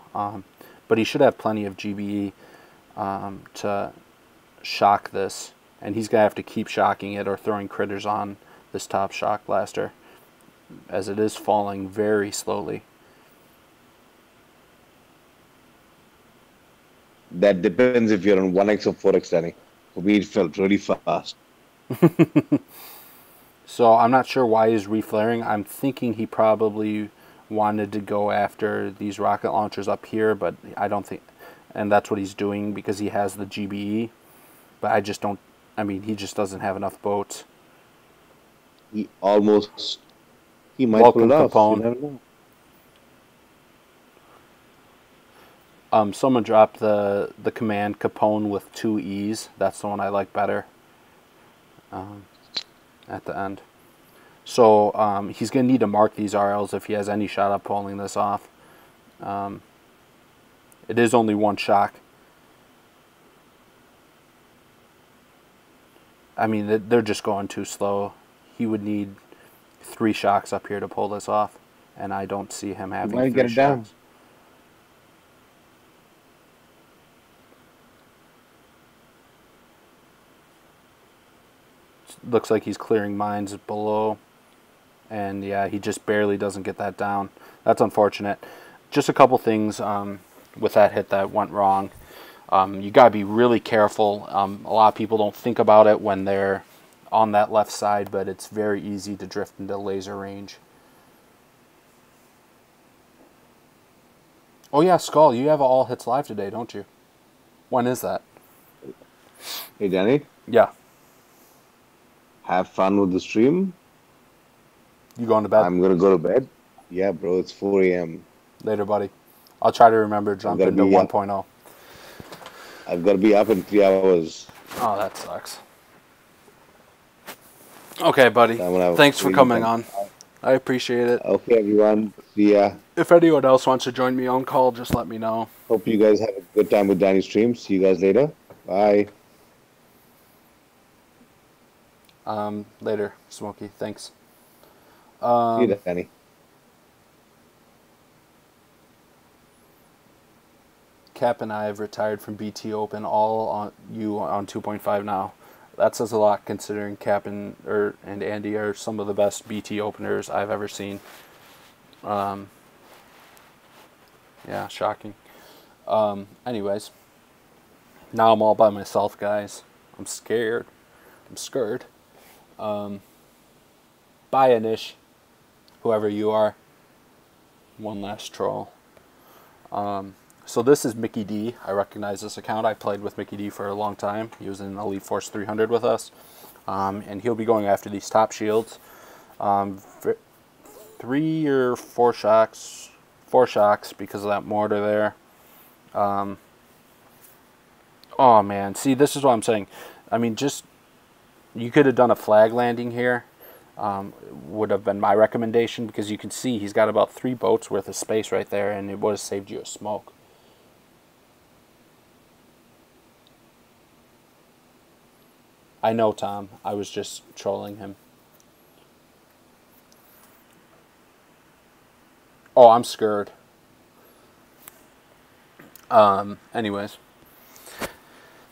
But he should have plenty of GBE to shock this. And he's going to have to keep shocking it or throwing critters on this top shock blaster, as it is falling very slowly.
That depends if you're on 1x or 4x, Danny. For me, it felt really fast.
So I'm not sure why he's reflaring. I'm thinking he probably wanted to go after these rocket launchers up here, but I don't think, and that's what he's doing because he has the GBE. But I just don't, I mean, he just doesn't have enough boats.
He almost, he might
Welcome,
pull it off.
Capone.
You never know.
Someone dropped the command Capone with 2 E's. That's the one I like better. At the end. So he's going to need to mark these RLs if he has any shot at pulling this off. It is only 1 shock. I mean, they're just going too slow. He would need 3 shocks up here to pull this off, and I don't see him having 3
get it down.
shocks. Looks like he's clearing mines below. And yeah, he just barely doesn't get that down. That's unfortunate. Just a couple things with that hit that went wrong. You got to be really careful. A lot of people don't think about it when they're on that left side, but it's very easy to drift into laser range. Oh yeah, Skull, you have all hits live today, don't you? When is that?
Hey, Danny,
Yeah.
have fun with the stream.
You going to bed?
I'm gonna go to bed. Yeah, bro, it's 4 a.m.
Later, buddy. I'll try to remember
I've
jump
got to
into
be up.
1.0.
I've got to be up in 3 hours.
Oh, that sucks. Okay, buddy.
So I'm gonna have a
Thanks for
crazy
coming
time.
on. I appreciate it.
Okay, everyone. See ya.
If anyone else wants to join me on call, just let me know.
Hope you guys have a good time with Danny's stream. See you guys later. Bye.
Later, Smokey. Thanks.
See you, Danny.
Cap and I have retired from BT Open. All on 2.5 now. That says a lot considering Cap and Andy are some of the best BT openers I've ever seen. Yeah, shocking. Anyways, now I'm all by myself, guys. I'm scared. Bye, Anish. Whoever you are. One last troll. So this is Mickey D. I recognize this account. I played with Mickey D for a long time. He was in Elite Force 300 with us. And he'll be going after these top shields. 3 or 4 shocks. 4 shocks because of that mortar there. Oh man, see, this is what I'm saying. I mean, you could have done a flag landing here. Would have been my recommendation because you can see he's got about 3 boats worth of space right there, and it would have saved you a smoke. I know, Tom. I was just trolling him. Oh, I'm scared. Anyways.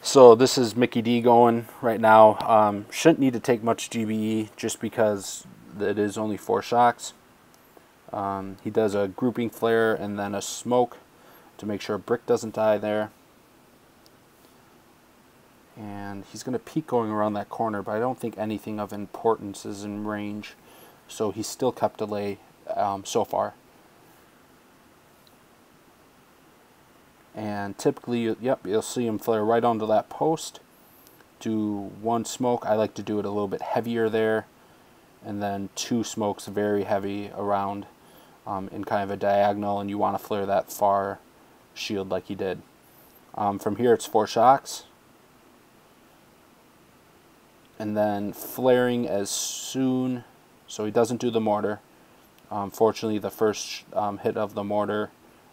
So this is Mickey D going right now. Shouldn't need to take much GBE just because it is only 4 shocks. He does a grouping flare and then a smoke to make sure Brick doesn't die there. And he's going to peek going around that corner, but I don't think anything of importance is in range. So he's still kept delay so far. And typically, yep, you'll see him flare right onto that post. Do 1 smoke. I like to do it a little bit heavier there. And then 2 smokes very heavy around in kind of a diagonal. And you want to flare that far shield like he did. From here, it's 4 shocks. And then flaring as soon, so he doesn't do the mortar. Fortunately, the first hit of the mortar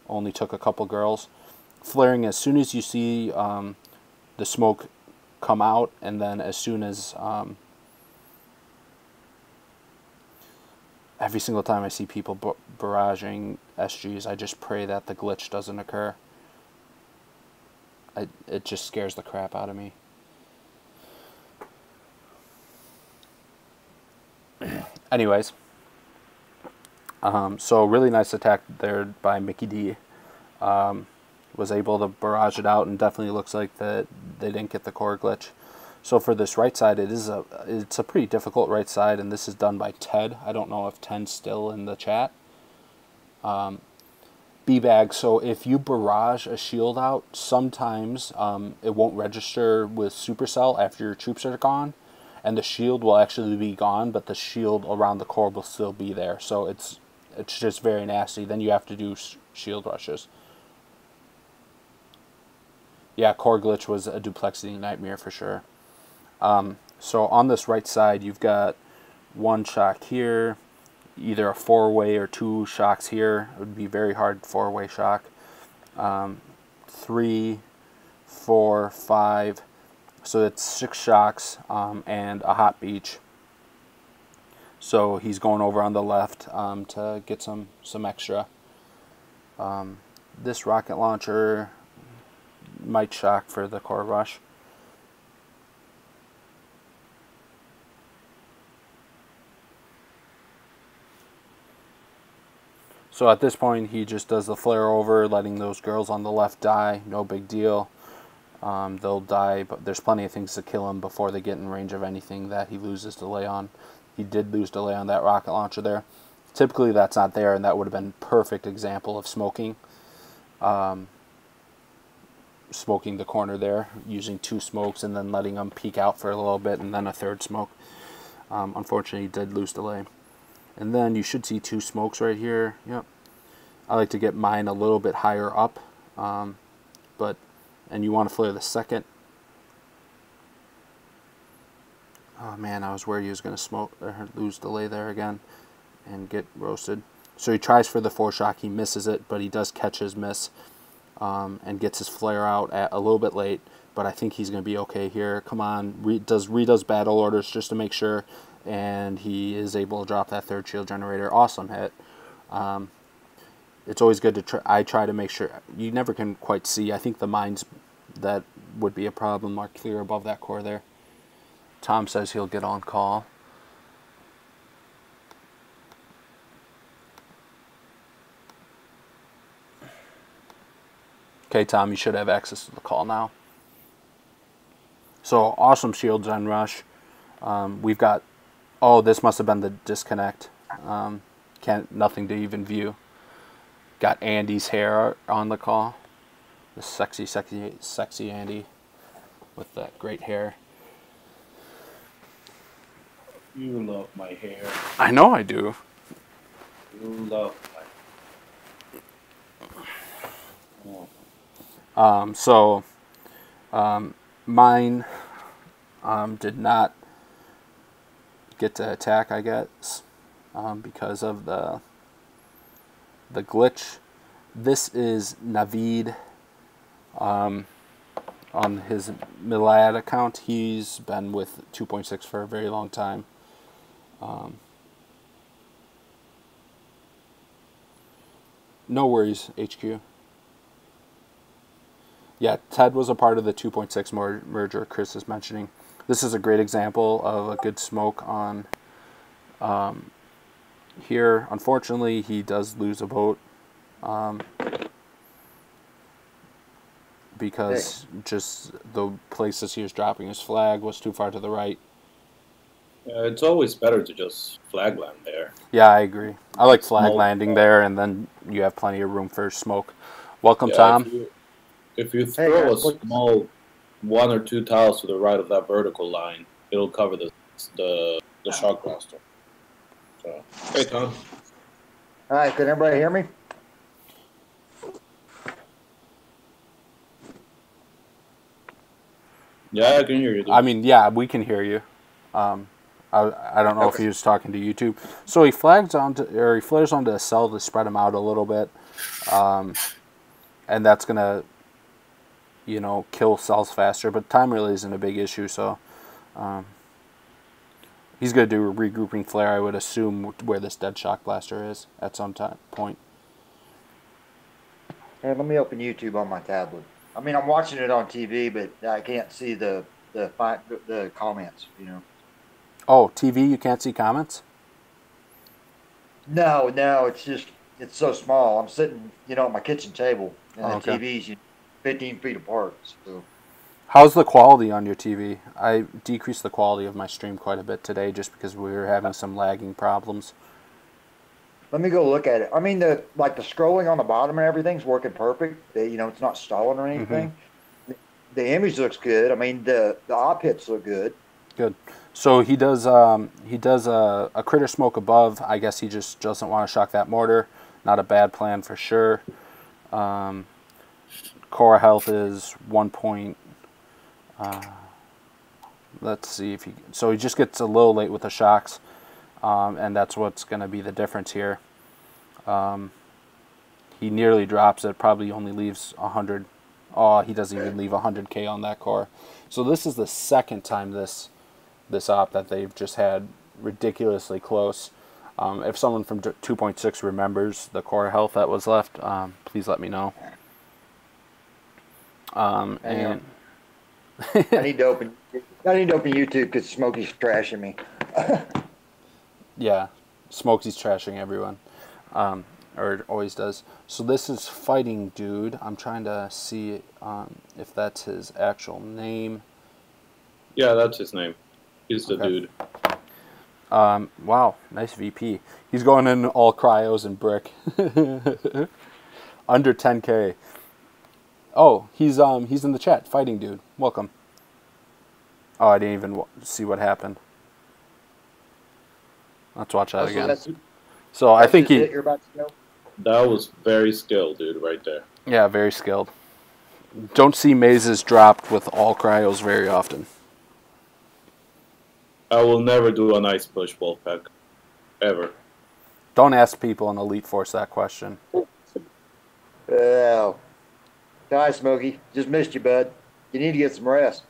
only took a couple girls. Flaring as soon as you see the smoke come out, and then as soon as every single time I see people barraging SGs, I just pray that the glitch doesn't occur. It just scares the crap out of me. Anyways, so really nice attack there by Mickey D. Was able to barrage it out, and definitely looks like that they didn't get the core glitch. So for this right side, it's a pretty difficult right side, and this is done by Ted. I don't know if Ted's still in the chat. B-bag, so if you barrage a shield out, sometimes it won't register with Supercell after your troops are gone, and the shield will actually be gone, but the shield around the core will still be there. So it's just very nasty. Then you have to do shield rushes. Yeah, core glitch was a duplexity nightmare for sure. So on this right side, you've got 1 shock here, either a 4-way or 2 shocks here. It would be very hard 4-way shock. 3, 4, 5. So it's 6 shocks and a hot beach. So he's going over on the left to get some extra. This rocket launcher might shock for the core rush. So at this point, he just does the flare over, letting those girls on the left die. No big deal. They'll die, but there's plenty of things to kill him before they get in range of anything that he loses delay on. He did lose delay on that rocket launcher there. Typically, that's not there, and that would have been a perfect example of smoking. smoking the corner there, using 2 smokes and then letting them peek out for a little bit and then a 3rd smoke. Unfortunately, he did lose delay. And then you should see 2 smokes right here. Yep. I like to get mine a little bit higher up, and you want to flare the 2nd. Oh man, I was worried he was going to smoke or lose delay there again and get roasted. So he tries for the 4-shock, he misses it, but he does catch his miss and gets his flare out at a little bit late. But I think he's going to be okay here. Come on, redoes battle orders just to make sure, and he is able to drop that 3rd shield generator. Awesome hit. It's always good to try. I try to make sure. You never can quite see. I think the mines that would be a problem are clear above that core there. Tom says he'll get on call. Okay, Tom, you should have access to the call now. So, awesome shield gen rush. We've got... Oh, this must have been the disconnect. Nothing to even view. Got Andy's hair on the call. The sexy Andy with that great hair.
You love my hair.
I know I do.
You love my...
Mine did not get to attack, I guess, because of the glitch. This is Naveed on his Milad account. He's been with 2.6 for a very long time. No worries, HQ. Yeah, Ted was a part of the 2.6 merger Chris is mentioning. This is a great example of a good smoke on here. Unfortunately, he does lose a vote because just the places he was dropping his flag was too far to the right.
Yeah, it's always better to just flag land there.
Yeah, I agree. I like flag landing there, and then you have plenty of room for smoke. Welcome,
yeah,
Tom.
If you throw a small 1 or 2 tiles to the right of that vertical line, it'll cover the shock blaster. So, hey, Tom.
All right, can everybody hear me?
Yeah, I can hear you. Dude.
I mean, yeah, we can hear you. I don't know if he was talking to YouTube. So he flares onto a cell to spread him out a little bit, and that's gonna, kill cells faster. But time really isn't a big issue, so he's gonna do a regrouping flare. I would assume where this dead shock blaster is at some point.
Hey, let me open YouTube on my tablet. I mean, I'm watching it on TV, but I can't see the comments.
Oh, TV, you can't see comments?
No, it's so small. I'm sitting, at my kitchen table, and the TV's 15 feet apart. So.
How's the quality on your TV? I decreased the quality of my stream quite a bit today just because we were having some lagging problems.
Let me go look at it. I mean, the scrolling on the bottom and everything's working perfect. It's not stalling or anything. Mm-hmm. The image looks good. I mean, the op hits look good.
Good. So he does a critter smoke above. I guess he just doesn't want to shock that mortar. Not a bad plan for sure. Core health is 1 point. Let's see if he. So he just gets a little late with the shocks, and that's what's going to be the difference here. He nearly drops it. Probably only leaves 100. Oh, he doesn't even leave 100k on that core. So this is the second time this op that they've just had ridiculously close. If someone from 2.6 remembers the core health that was left, please let me know. And
I need to open YouTube because Smokey's trashing me.
Yeah, Smokey's trashing everyone, or always does. So this is Fighting Dude. I'm trying to see if that's his actual name.
Yeah, that's his name. He's the dude. Wow,
nice VP. He's going in all cryos and brick. Under 10K. Oh, he's in the chat. Fighting dude. Welcome. Oh, I didn't even see what happened. Let's watch that again. So I think
you're about to go?
That was very skilled, dude, right there.
Yeah, very skilled. Don't see mazes dropped with all cryos very often.
I will never do an ice push, Wolfpack. Ever.
Don't ask people in Elite Force that question.
Well, die, Smokey. Just missed you, bud. You need to get some rest.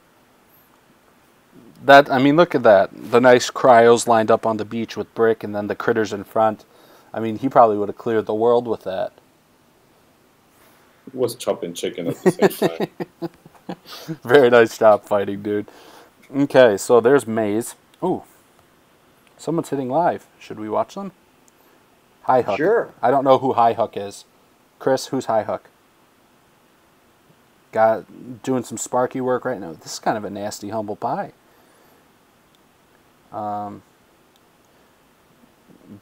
I mean, look at that. The nice cryos lined up on the beach with Brick and then the critters in front. I mean, he probably would have cleared the world with that.
He was chopping chicken at the same time.
Very nice job fighting, dude. Okay, so there's Maze. Ooh. Someone's hitting live. Should we watch them? High Hook.
Sure.
I don't know who High Hook is. Chris, who's High Hook? Doing some Sparky work right now. This is kind of a nasty humble pie.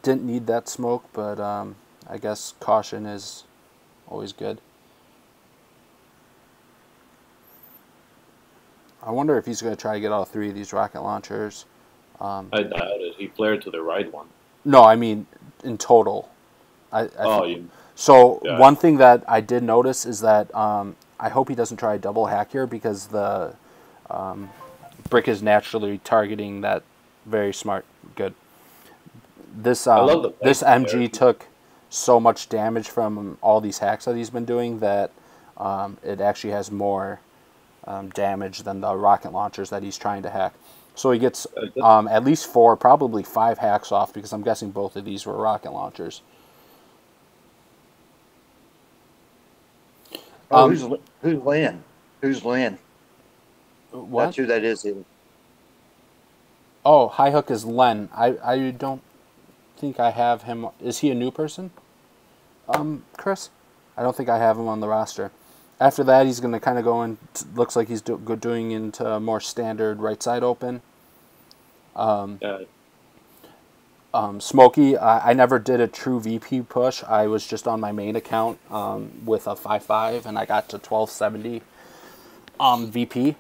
Didn't need that smoke, but I guess caution is always good. I wonder if he's going to try to get all three of these rocket launchers.
I doubt it. He flared to the right one.
No, I mean in total.
Yeah.
One thing that I did notice is that I hope he doesn't try a double hack here because the Brick is naturally targeting that. Very smart. Good. This MG took so much damage from all these hacks that he's been doing that it actually has more damage than the rocket launchers that he's trying to hack. So he gets at least 4, probably 5 hacks off because I'm guessing both of these were rocket launchers.
Who's Lynn? Who's Lynn?
What?
That's who that is.
Oh, High Hook is Len. I don't think I have him. Is he a new person? Chris? I don't think I have him on the roster. After that, he's going to kind of go in. Looks like he's doing into more standard right side open. Smokey, I never did a true VP push. I was just on my main account with a 5.5, and I got to 1270 VP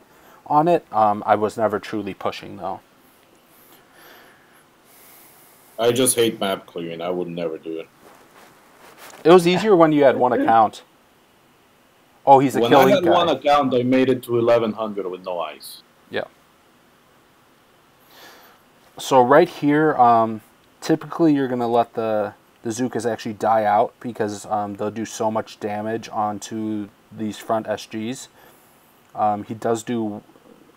on it. I was never truly pushing, though.
I just hate map clearing. I would never do it.
It was easier when you had one account. Oh, he's a killing guy. When I had
one account, I made it to 1100 with no ice.
Yeah. So right here, typically you're going to let the Zookas actually die out because they'll do so much damage onto these front SGs. He does do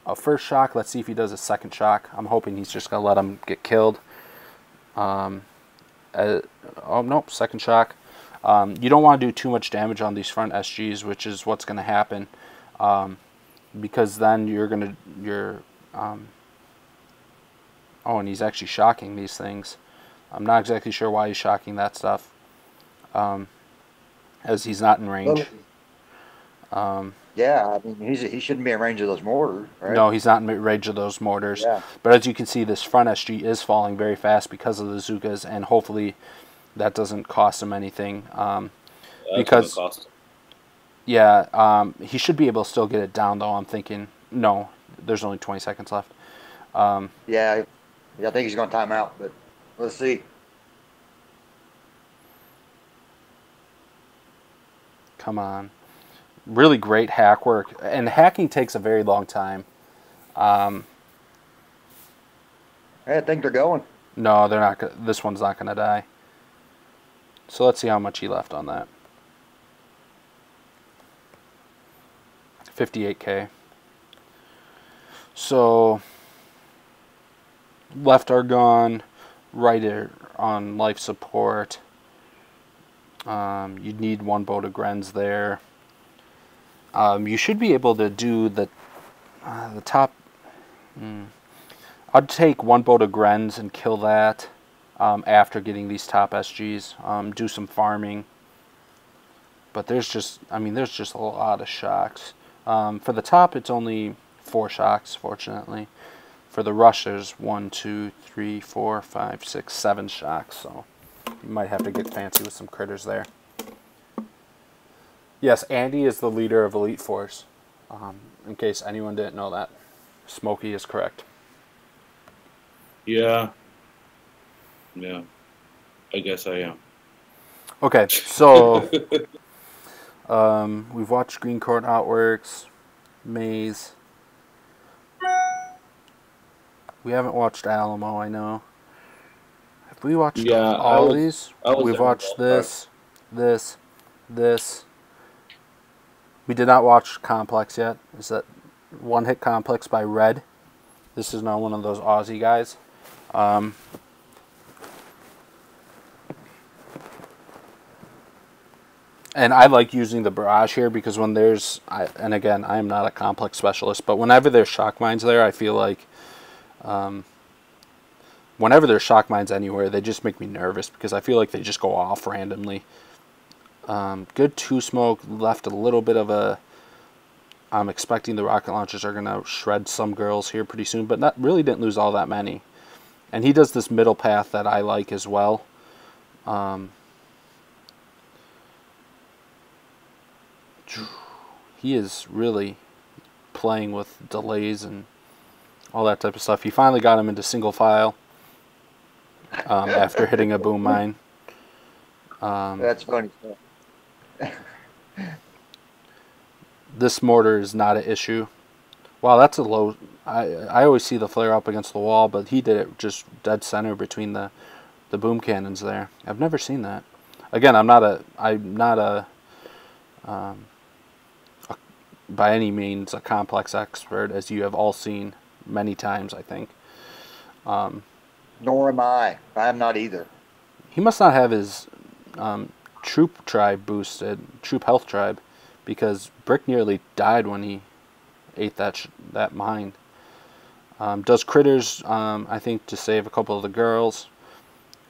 a first shock. Let's see if he does a second shock. I'm hoping he's just going to let him get killed. Oh, nope, second shock. You don't want to do too much damage on these front SGs, which is what's going to happen, because then oh, and he's actually shocking these things. I'm not exactly sure why he's shocking that stuff, as he's not in range.
Yeah, I mean, he shouldn't be in range of those mortars, right?
No, he's not in range of those mortars.
Yeah.
But as you can see, this front SG is falling very fast because of the Zookas, and hopefully that doesn't cost him anything. Because
cost him.
Yeah, he should be able to still get it down, though. I'm thinking, no, there's only 20 seconds left.
Yeah, I think he's going to time out, but let's see.
Come on. Really great hack work. And hacking takes a very long time.
I think they're going.
No, they're not. This one's not going to die. So let's see how much he left on that. 58K. So left are gone. Right are on life support. You'd need one boat of Grens there. You should be able to do the top. I'd take one boat of Grens and kill that after getting these top SGs. Do some farming. But there's just a lot of shocks. For the top, it's only 4 shocks, fortunately. For the rush, there's 1, 2, 3, 4, 5, 6, 7 shocks. So you might have to get fancy with some critters there. Yes, Andy is the leader of Elite Force. In case anyone didn't know that. Smokey is correct.
Yeah. Yeah. I guess I am.
Okay, so we've watched Greencourt, Outworks, Maze. We haven't watched Alamo, I know. Have we watched all these? We've watched this. We did not watch Complex yet. Is that One Hit Complex by Red? This is not one of those Aussie guys. And I like using the barrage here because when there's, and again, I am not a complex specialist, but whenever there's shock mines there, I feel like whenever there's shock mines anywhere, they just make me nervous because I feel like they just go off randomly. Good 2 smoke, left a little bit of a, I'm expecting the rocket launchers are going to shred some girls here pretty soon, but not really didn't lose all that many. And he does this middle path that I like as well. He is really playing with delays and all that type of stuff. He finally got him into single file after hitting a boom mine.
That's funny stuff.
This mortar is not an issue. Wow, that's a low. I always see the flare up against the wall, but he did it just dead center between the boom cannons there. I've never seen that. Again, I'm not a by any means a complex expert, as you have all seen many times, I think.
Nor am I. I'm not either.
He must not have his troop tribe boosted, troop health tribe, because Brick nearly died when he ate that mine. Does critters, I think, to save a couple of the girls.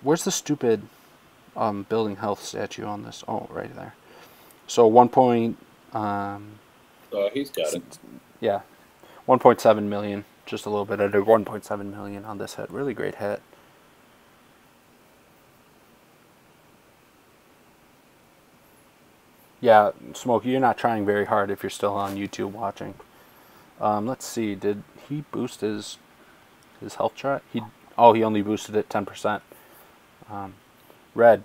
Where's the stupid building health statue on this? Oh, right there. So 1 point...
he's got it.
Yeah. 1.7 million. Just a little bit under 1.7 million on this hit. Really great hit. Yeah, Smokey, you're not trying very hard if you're still on YouTube watching. Let's see. Did he boost his health chart? He only boosted it 10%. Red,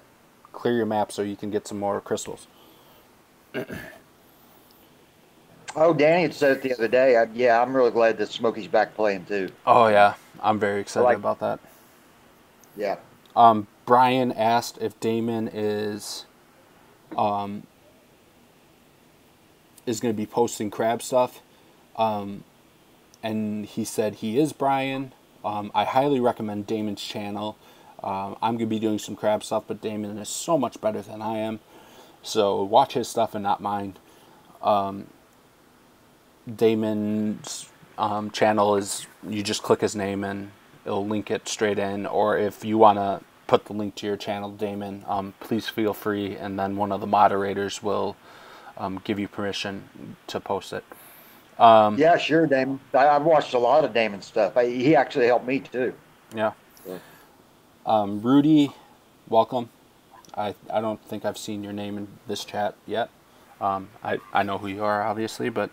clear your map so you can get some more crystals.
Oh, Danny had said it the other day. I'm really glad that Smokey's back playing too.
Oh yeah, I'm very excited about that.
Yeah.
Brian asked if Damon is going to be posting crab stuff, and he said he is Brian. I highly recommend Damon's channel. I'm going to be doing some crab stuff, but Damon is so much better than I am. So watch his stuff and not mine. Damon's channel is, you just click his name and it'll link it straight in. Or if you want to put the link to your channel, Damon, please feel free, and then one of the moderators will give you permission to post it.
Yeah, sure, Damon. I've watched a lot of Damon's stuff. He actually helped me too.
Yeah. Rudy, welcome. I don't think I've seen your name in this chat yet. I know who you are, obviously, but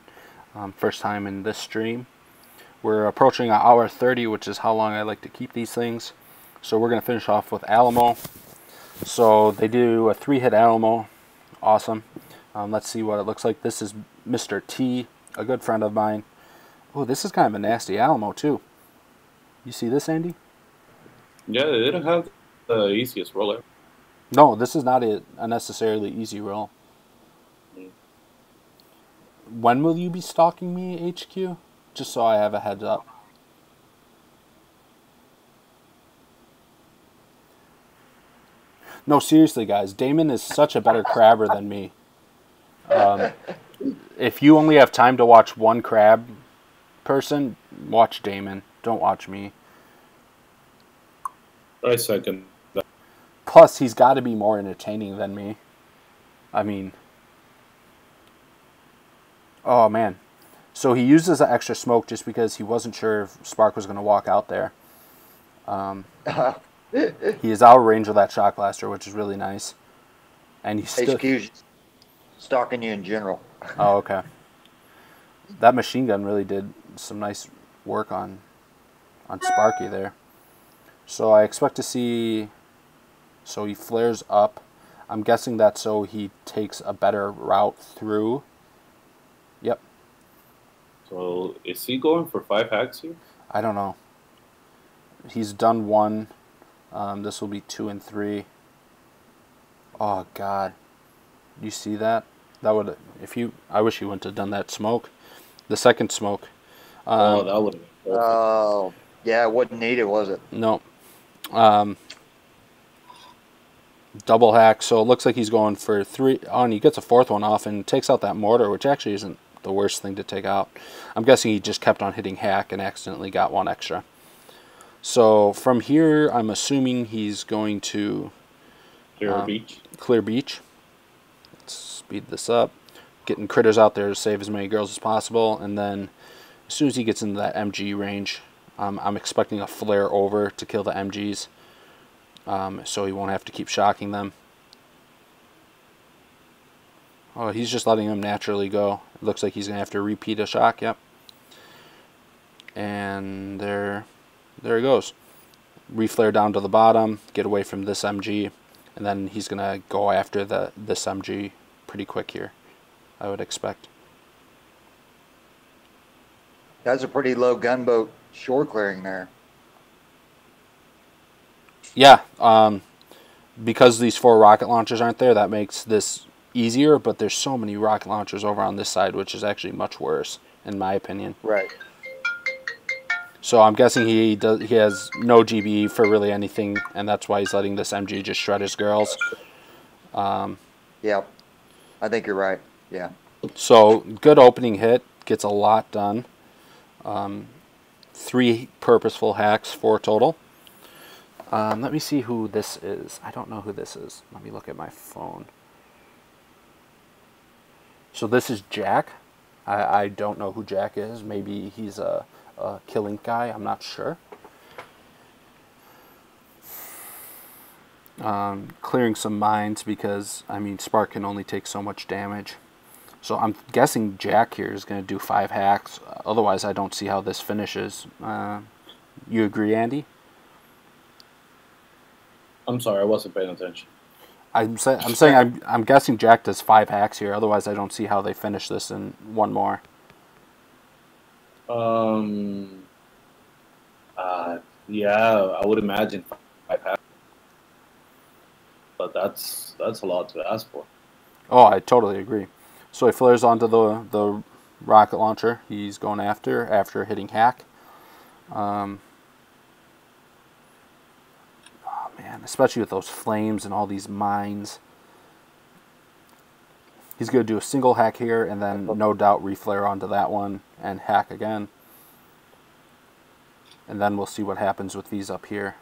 first time in this stream. We're approaching an hour 30, which is how long I like to keep these things. So we're going to finish off with Alamo. So they do a 3-hit Alamo. Awesome. Let's see what it looks like. This is Mr. T, a good friend of mine. Oh, this is kind of a nasty Alamo, too. You see this, Andy?
Yeah, they don't have the easiest roller.
No, this is not a necessarily easy roll. When will you be stalking me, HQ? Just so I have a heads up. No, seriously, guys. Damon is such a better crabber than me. If you only have time to watch one crab person, watch Damon. Don't watch me.
I second that.
Plus, he's got to be more entertaining than me. I mean... Oh, man. So he uses the extra smoke just because he wasn't sure if Spark was going to walk out there. He is out of range of that shock blaster, which is really nice. And he's still...
Excuse. stalking you in general.
Oh, okay. That machine gun really did some nice work on Sparky there. So I expect to see... So he flares up. I'm guessing that's so he takes a better route through. Yep.
So is he going for 5 hacks here?
I don't know. He's done 1. This will be 2 and 3. Oh, God. You see that? That would... I wish he wouldn't have done that smoke. The second smoke.
That would have been perfect.
Oh, yeah, it wasn't needed, was it?
No. Double hack, so it looks like he's going for 3. Oh, and he gets a 4th one off and takes out that mortar, which actually isn't the worst thing to take out. I'm guessing he just kept on hitting hack and accidentally got 1 extra. So from here, I'm assuming he's going to... Clear beach. Let's speed this up. Getting critters out there to save as many girls as possible, and then as soon as he gets into that MG range, I'm expecting a flare over to kill the MGs, so he won't have to keep shocking them. Oh, he's just letting them naturally go. It looks like he's going to have to repeat a shock, yep. And there he goes. Reflare down to the bottom, get away from this MG, and then he's going to go after this MG pretty quick here, I would expect.
That's a pretty low gunboat shore clearing there.
Yeah, because these 4 rocket launchers aren't there, that makes this easier, but there's so many rocket launchers over on this side, which is actually much worse, in my opinion.
Right.
So I'm guessing he has no GBE for really anything, and that's why he's letting this MG just shred his girls.
Yeah, I think you're right. Yeah.
So good opening hit, gets a lot done. 3 purposeful hacks, 4 total. Let me see who this is. I don't know who this is. Let me look at my phone. So this is Jack. I don't know who Jack is. Maybe he's a killing guy. I'm not sure. Clearing some mines because, I mean, Spark can only take so much damage. So I'm guessing Jack here is going to do 5 hacks. Otherwise, I don't see how this finishes. You agree, Andy?
I'm sorry, I wasn't paying attention.
I'm saying I'm guessing Jack does 5 hacks here. Otherwise, I don't see how they finish this in 1 more.
Yeah, I would imagine 5 hacks, but that's a lot to ask for.
Oh, I totally agree. So he flares onto the rocket launcher he's going after hitting hack. Oh man, especially with those flames and all these mines. He's going to do a single hack here and then no doubt reflare onto that one and hack again. And then we'll see what happens with these up here.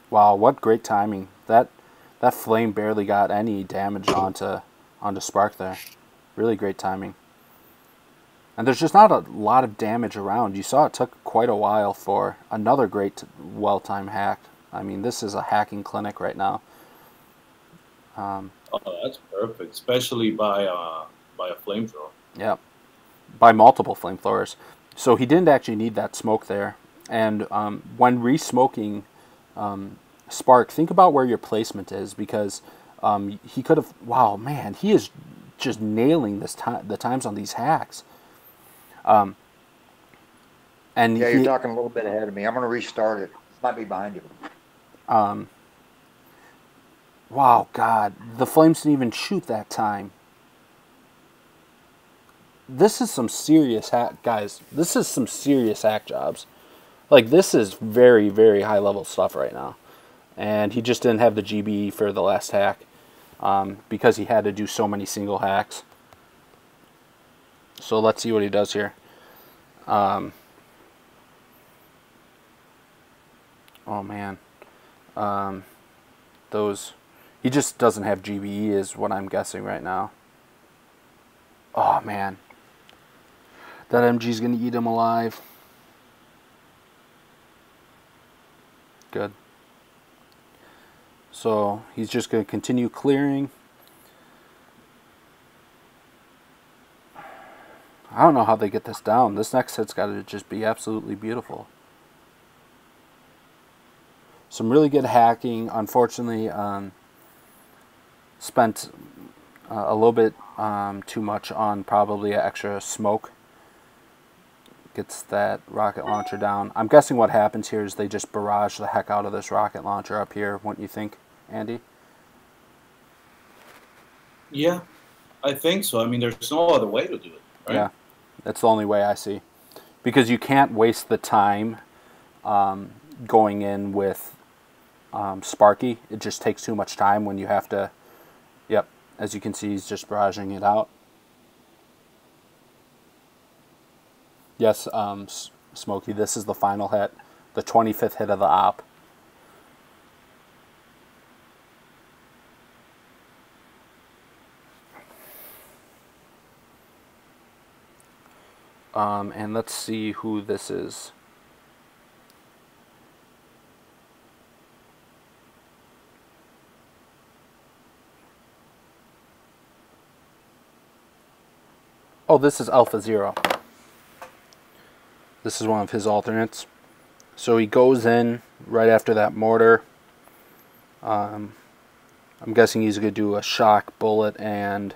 Wow, what great timing. That flame barely got any damage onto Spark there. Really great timing. And there's just not a lot of damage around. You saw it took quite a while for another great well-timed hack. I mean, this is a hacking clinic right now.
Oh, that's perfect, especially by a flamethrower.
Yeah, by multiple flamethrowers. So he didn't actually need that smoke there. And when re-smoking Spark, think about where your placement is, because he could have... Wow, man, he is just nailing the times on these hacks. And
yeah, you're talking a little bit ahead of me. I'm going to restart it. It might be behind you.
Wow, God, the flames didn't even shoot that time. This is some serious hack, guys. This is some serious hack jobs. Like, this is very, very high level stuff right now. And he just didn't have the GBE for the last hack because he had to do so many single hacks. So let's see what he does here. Oh man, he just doesn't have GBE is what I'm guessing right now. Oh man, that MG's gonna eat him alive. So he's just going to continue clearing. I don't know how they get this down. This next hit's got to just be absolutely beautiful. Some really good hacking. Unfortunately, spent a little bit too much on probably extra smoke. Gets that rocket launcher down. I'm guessing what happens here is they just barrage the heck out of this rocket launcher up here, wouldn't you think, Andy?
Yeah, I think so. I mean, there's no other way to do it, right?
Yeah, that's the only way I see. Because you can't waste the time going in with Sparky. It just takes too much time when you have to... Yep, as you can see, he's just barraging it out. Yes, Smokey, this is the final hit. The 25th hit of the op. And let's see who this is. Oh, this is Alpha Zero. This is one of his alternates. So he goes in right after that mortar. I'm guessing he's going to do a shock bullet and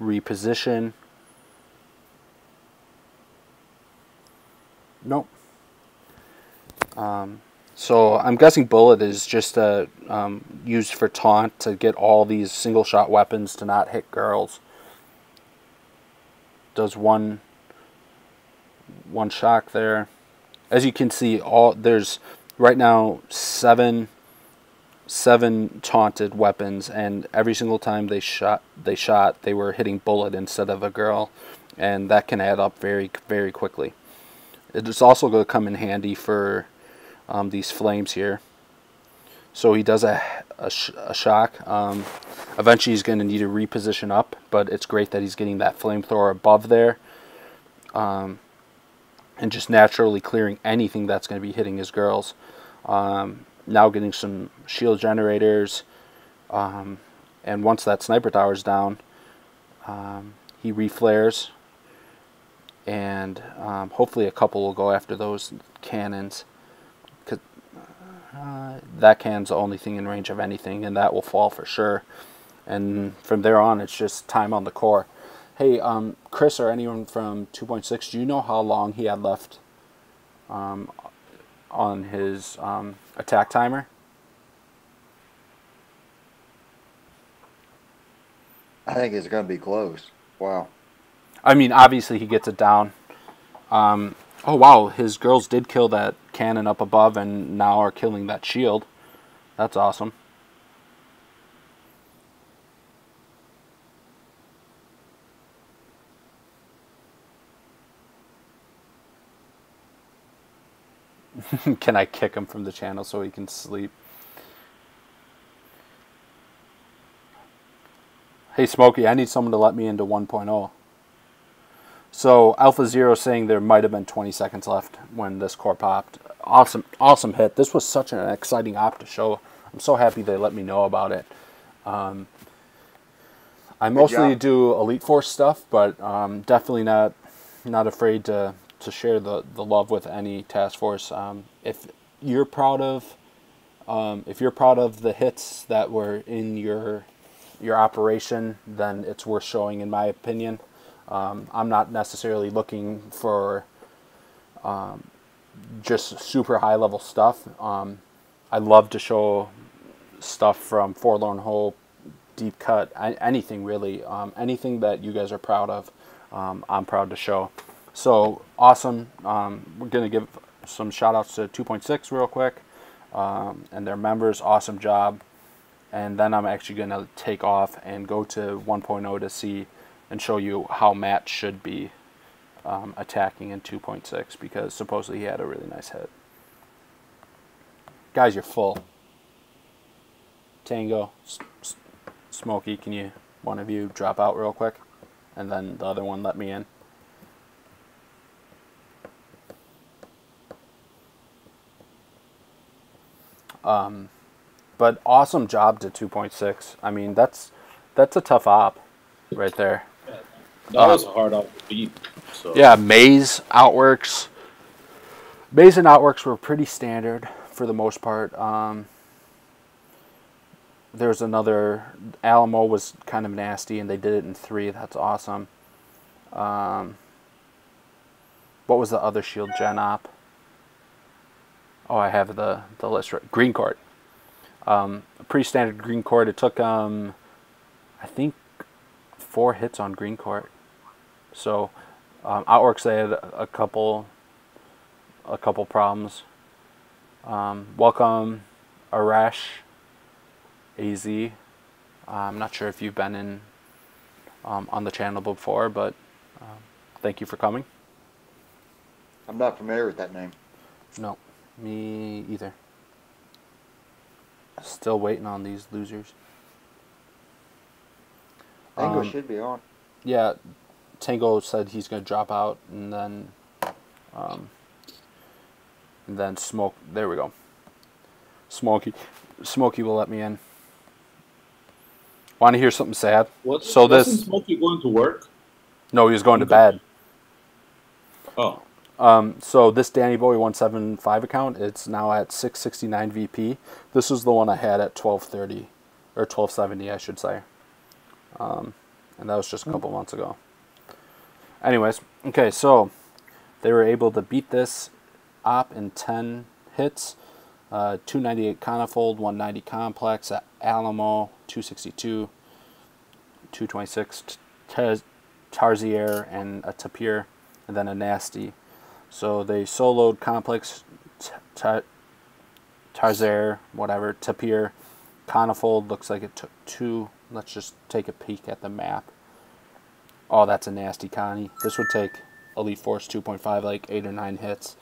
reposition. Nope. So I'm guessing bullet is just used for taunt to get all these single shot weapons to not hit girls. Does one shock there. As you can see, there's right now seven taunted weapons, and every single time they shot, they were hitting bullet instead of a girl, and that can add up very, very quickly. It's also going to come in handy for these flames here. So he does a shock. Eventually he's going to need to reposition up, but it's great that he's getting that flamethrower above there. And just naturally clearing anything that's going to be hitting his girls. Now getting some shield generators. And once that sniper tower's down, he reflares. And hopefully a couple will go after those cannons. Cause, that cannon's the only thing in range of anything, and that will fall for sure. And from there on, it's just time on the core. Hey, Chris or anyone from 2.6, do you know how long he had left on his attack timer?
I think it's going to be close. Wow.
I mean, obviously he gets it down. Oh, wow, his girls did kill that cannon up above and now are killing that shield. That's awesome. Can I kick him from the channel so he can sleep? Hey, Smokey, I need someone to let me into 1.0. So, Alpha Zero saying there might have been 20 seconds left when this core popped. Awesome, awesome hit. This was such an exciting op to show. I'm so happy they let me know about it. I mostly do Elite Force stuff, but definitely not afraid to share the love with any task force. If you're proud of the hits that were in your operation, then it's worth showing, in my opinion. I'm not necessarily looking for just super high level stuff. I love to show stuff from Forlorn Hole, Deep Cut, anything really, anything that you guys are proud of. I'm proud to show. So awesome. We're going to give some shout outs to 2.6 real quick and their members. Awesome job. And then I'm actually going to take off and go to 1.0 to see and show you how Matt should be attacking in 2.6, because supposedly he had a really nice hit. Guys, you're full. Tango, Smokey, can you, one of you, drop out real quick? And then the other one let me in. But awesome job to 2.6. I mean, that's a tough op right there.
Yeah, that was a hard op to beat. So.
Yeah, Maze, Outworks. Maze and Outworks were pretty standard for the most part. There's another, Alamo was kind of nasty, and they did it in 3. That's awesome. What was the other shield gen op? Oh, I have the list right. Greencourt. Pretty standard Greencourt. It took, I think, 4 hits on Greencourt. So, Outworks, they had a couple problems. Welcome, Arash, AZ. I'm not sure if you've been in on the channel before, but thank you for coming.
I'm not familiar with that name.
No, me either. Still waiting on these losers.
Tango should be on.
Yeah, Tango said he's going to drop out, and then Smoke. There we go. Smokey will let me in. Want to hear something sad?
Wasn't Smokey going to work?
No, he was going to bed.
Oh.
So this Danny Boy 175 account, it's now at 669 VP. This was the one I had at 1230 or 1270, I should say. And that was just a couple months ago. Anyways, okay, so they were able to beat this op in 10 hits. 298 Conifold, 190 Complex, Alamo, 262, 226 Tarsier, and a Tapir, and then a Nasty. So they soloed Complex, Tarsier, whatever, Tapir, Conifold. Looks like it took 2. Let's just take a peek at the map. Oh, that's a Nasty Connie. This would take Elite Force 2.5, like 8 or 9 hits.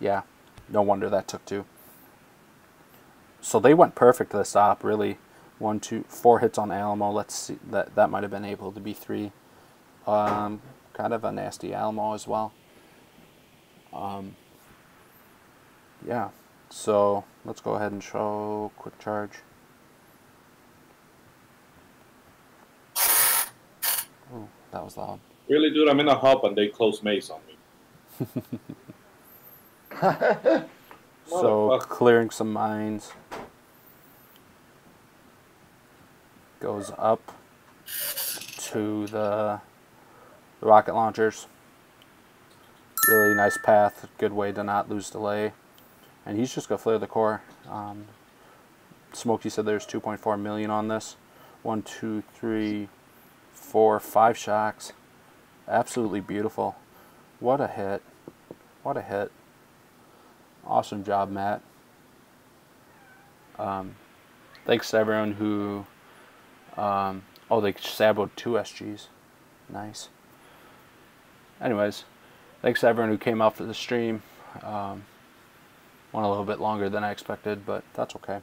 Yeah, no wonder that took 2. So they went perfect this op, really. 1, 2, 4 hits on Alamo. Let's see, that might have been able to be 3. Kind of a nasty Alamo as well. Yeah, so let's go ahead and show quick charge. Oh, that was loud.
Really, dude, I'm in a hop and they close maze on me.
So clearing some mines. Goes up to the rocket launchers. Really nice path. Good way to not lose delay. And he's just going to flare the core. Smokey said there's 2.4 million on this. 1, 2, 3, 4, 5 shocks. Absolutely beautiful. What a hit. What a hit. Awesome job, Matt. Thanks to everyone who... oh, they saboed 2 SGs. Nice. Anyways, thanks to everyone who came out for the stream. Went a little bit longer than I expected, but that's okay.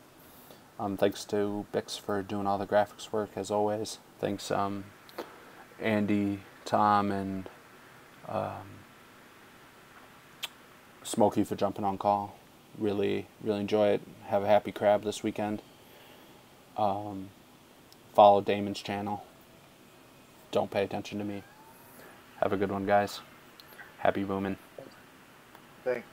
Thanks to Bix for doing all the graphics work, as always. Thanks, Andy, Tom, and Smokey for jumping on call. Really enjoy it. Have a happy crab this weekend. Follow Damon's channel. Don't pay attention to me. Have a good one, guys. Happy booming.
Thanks.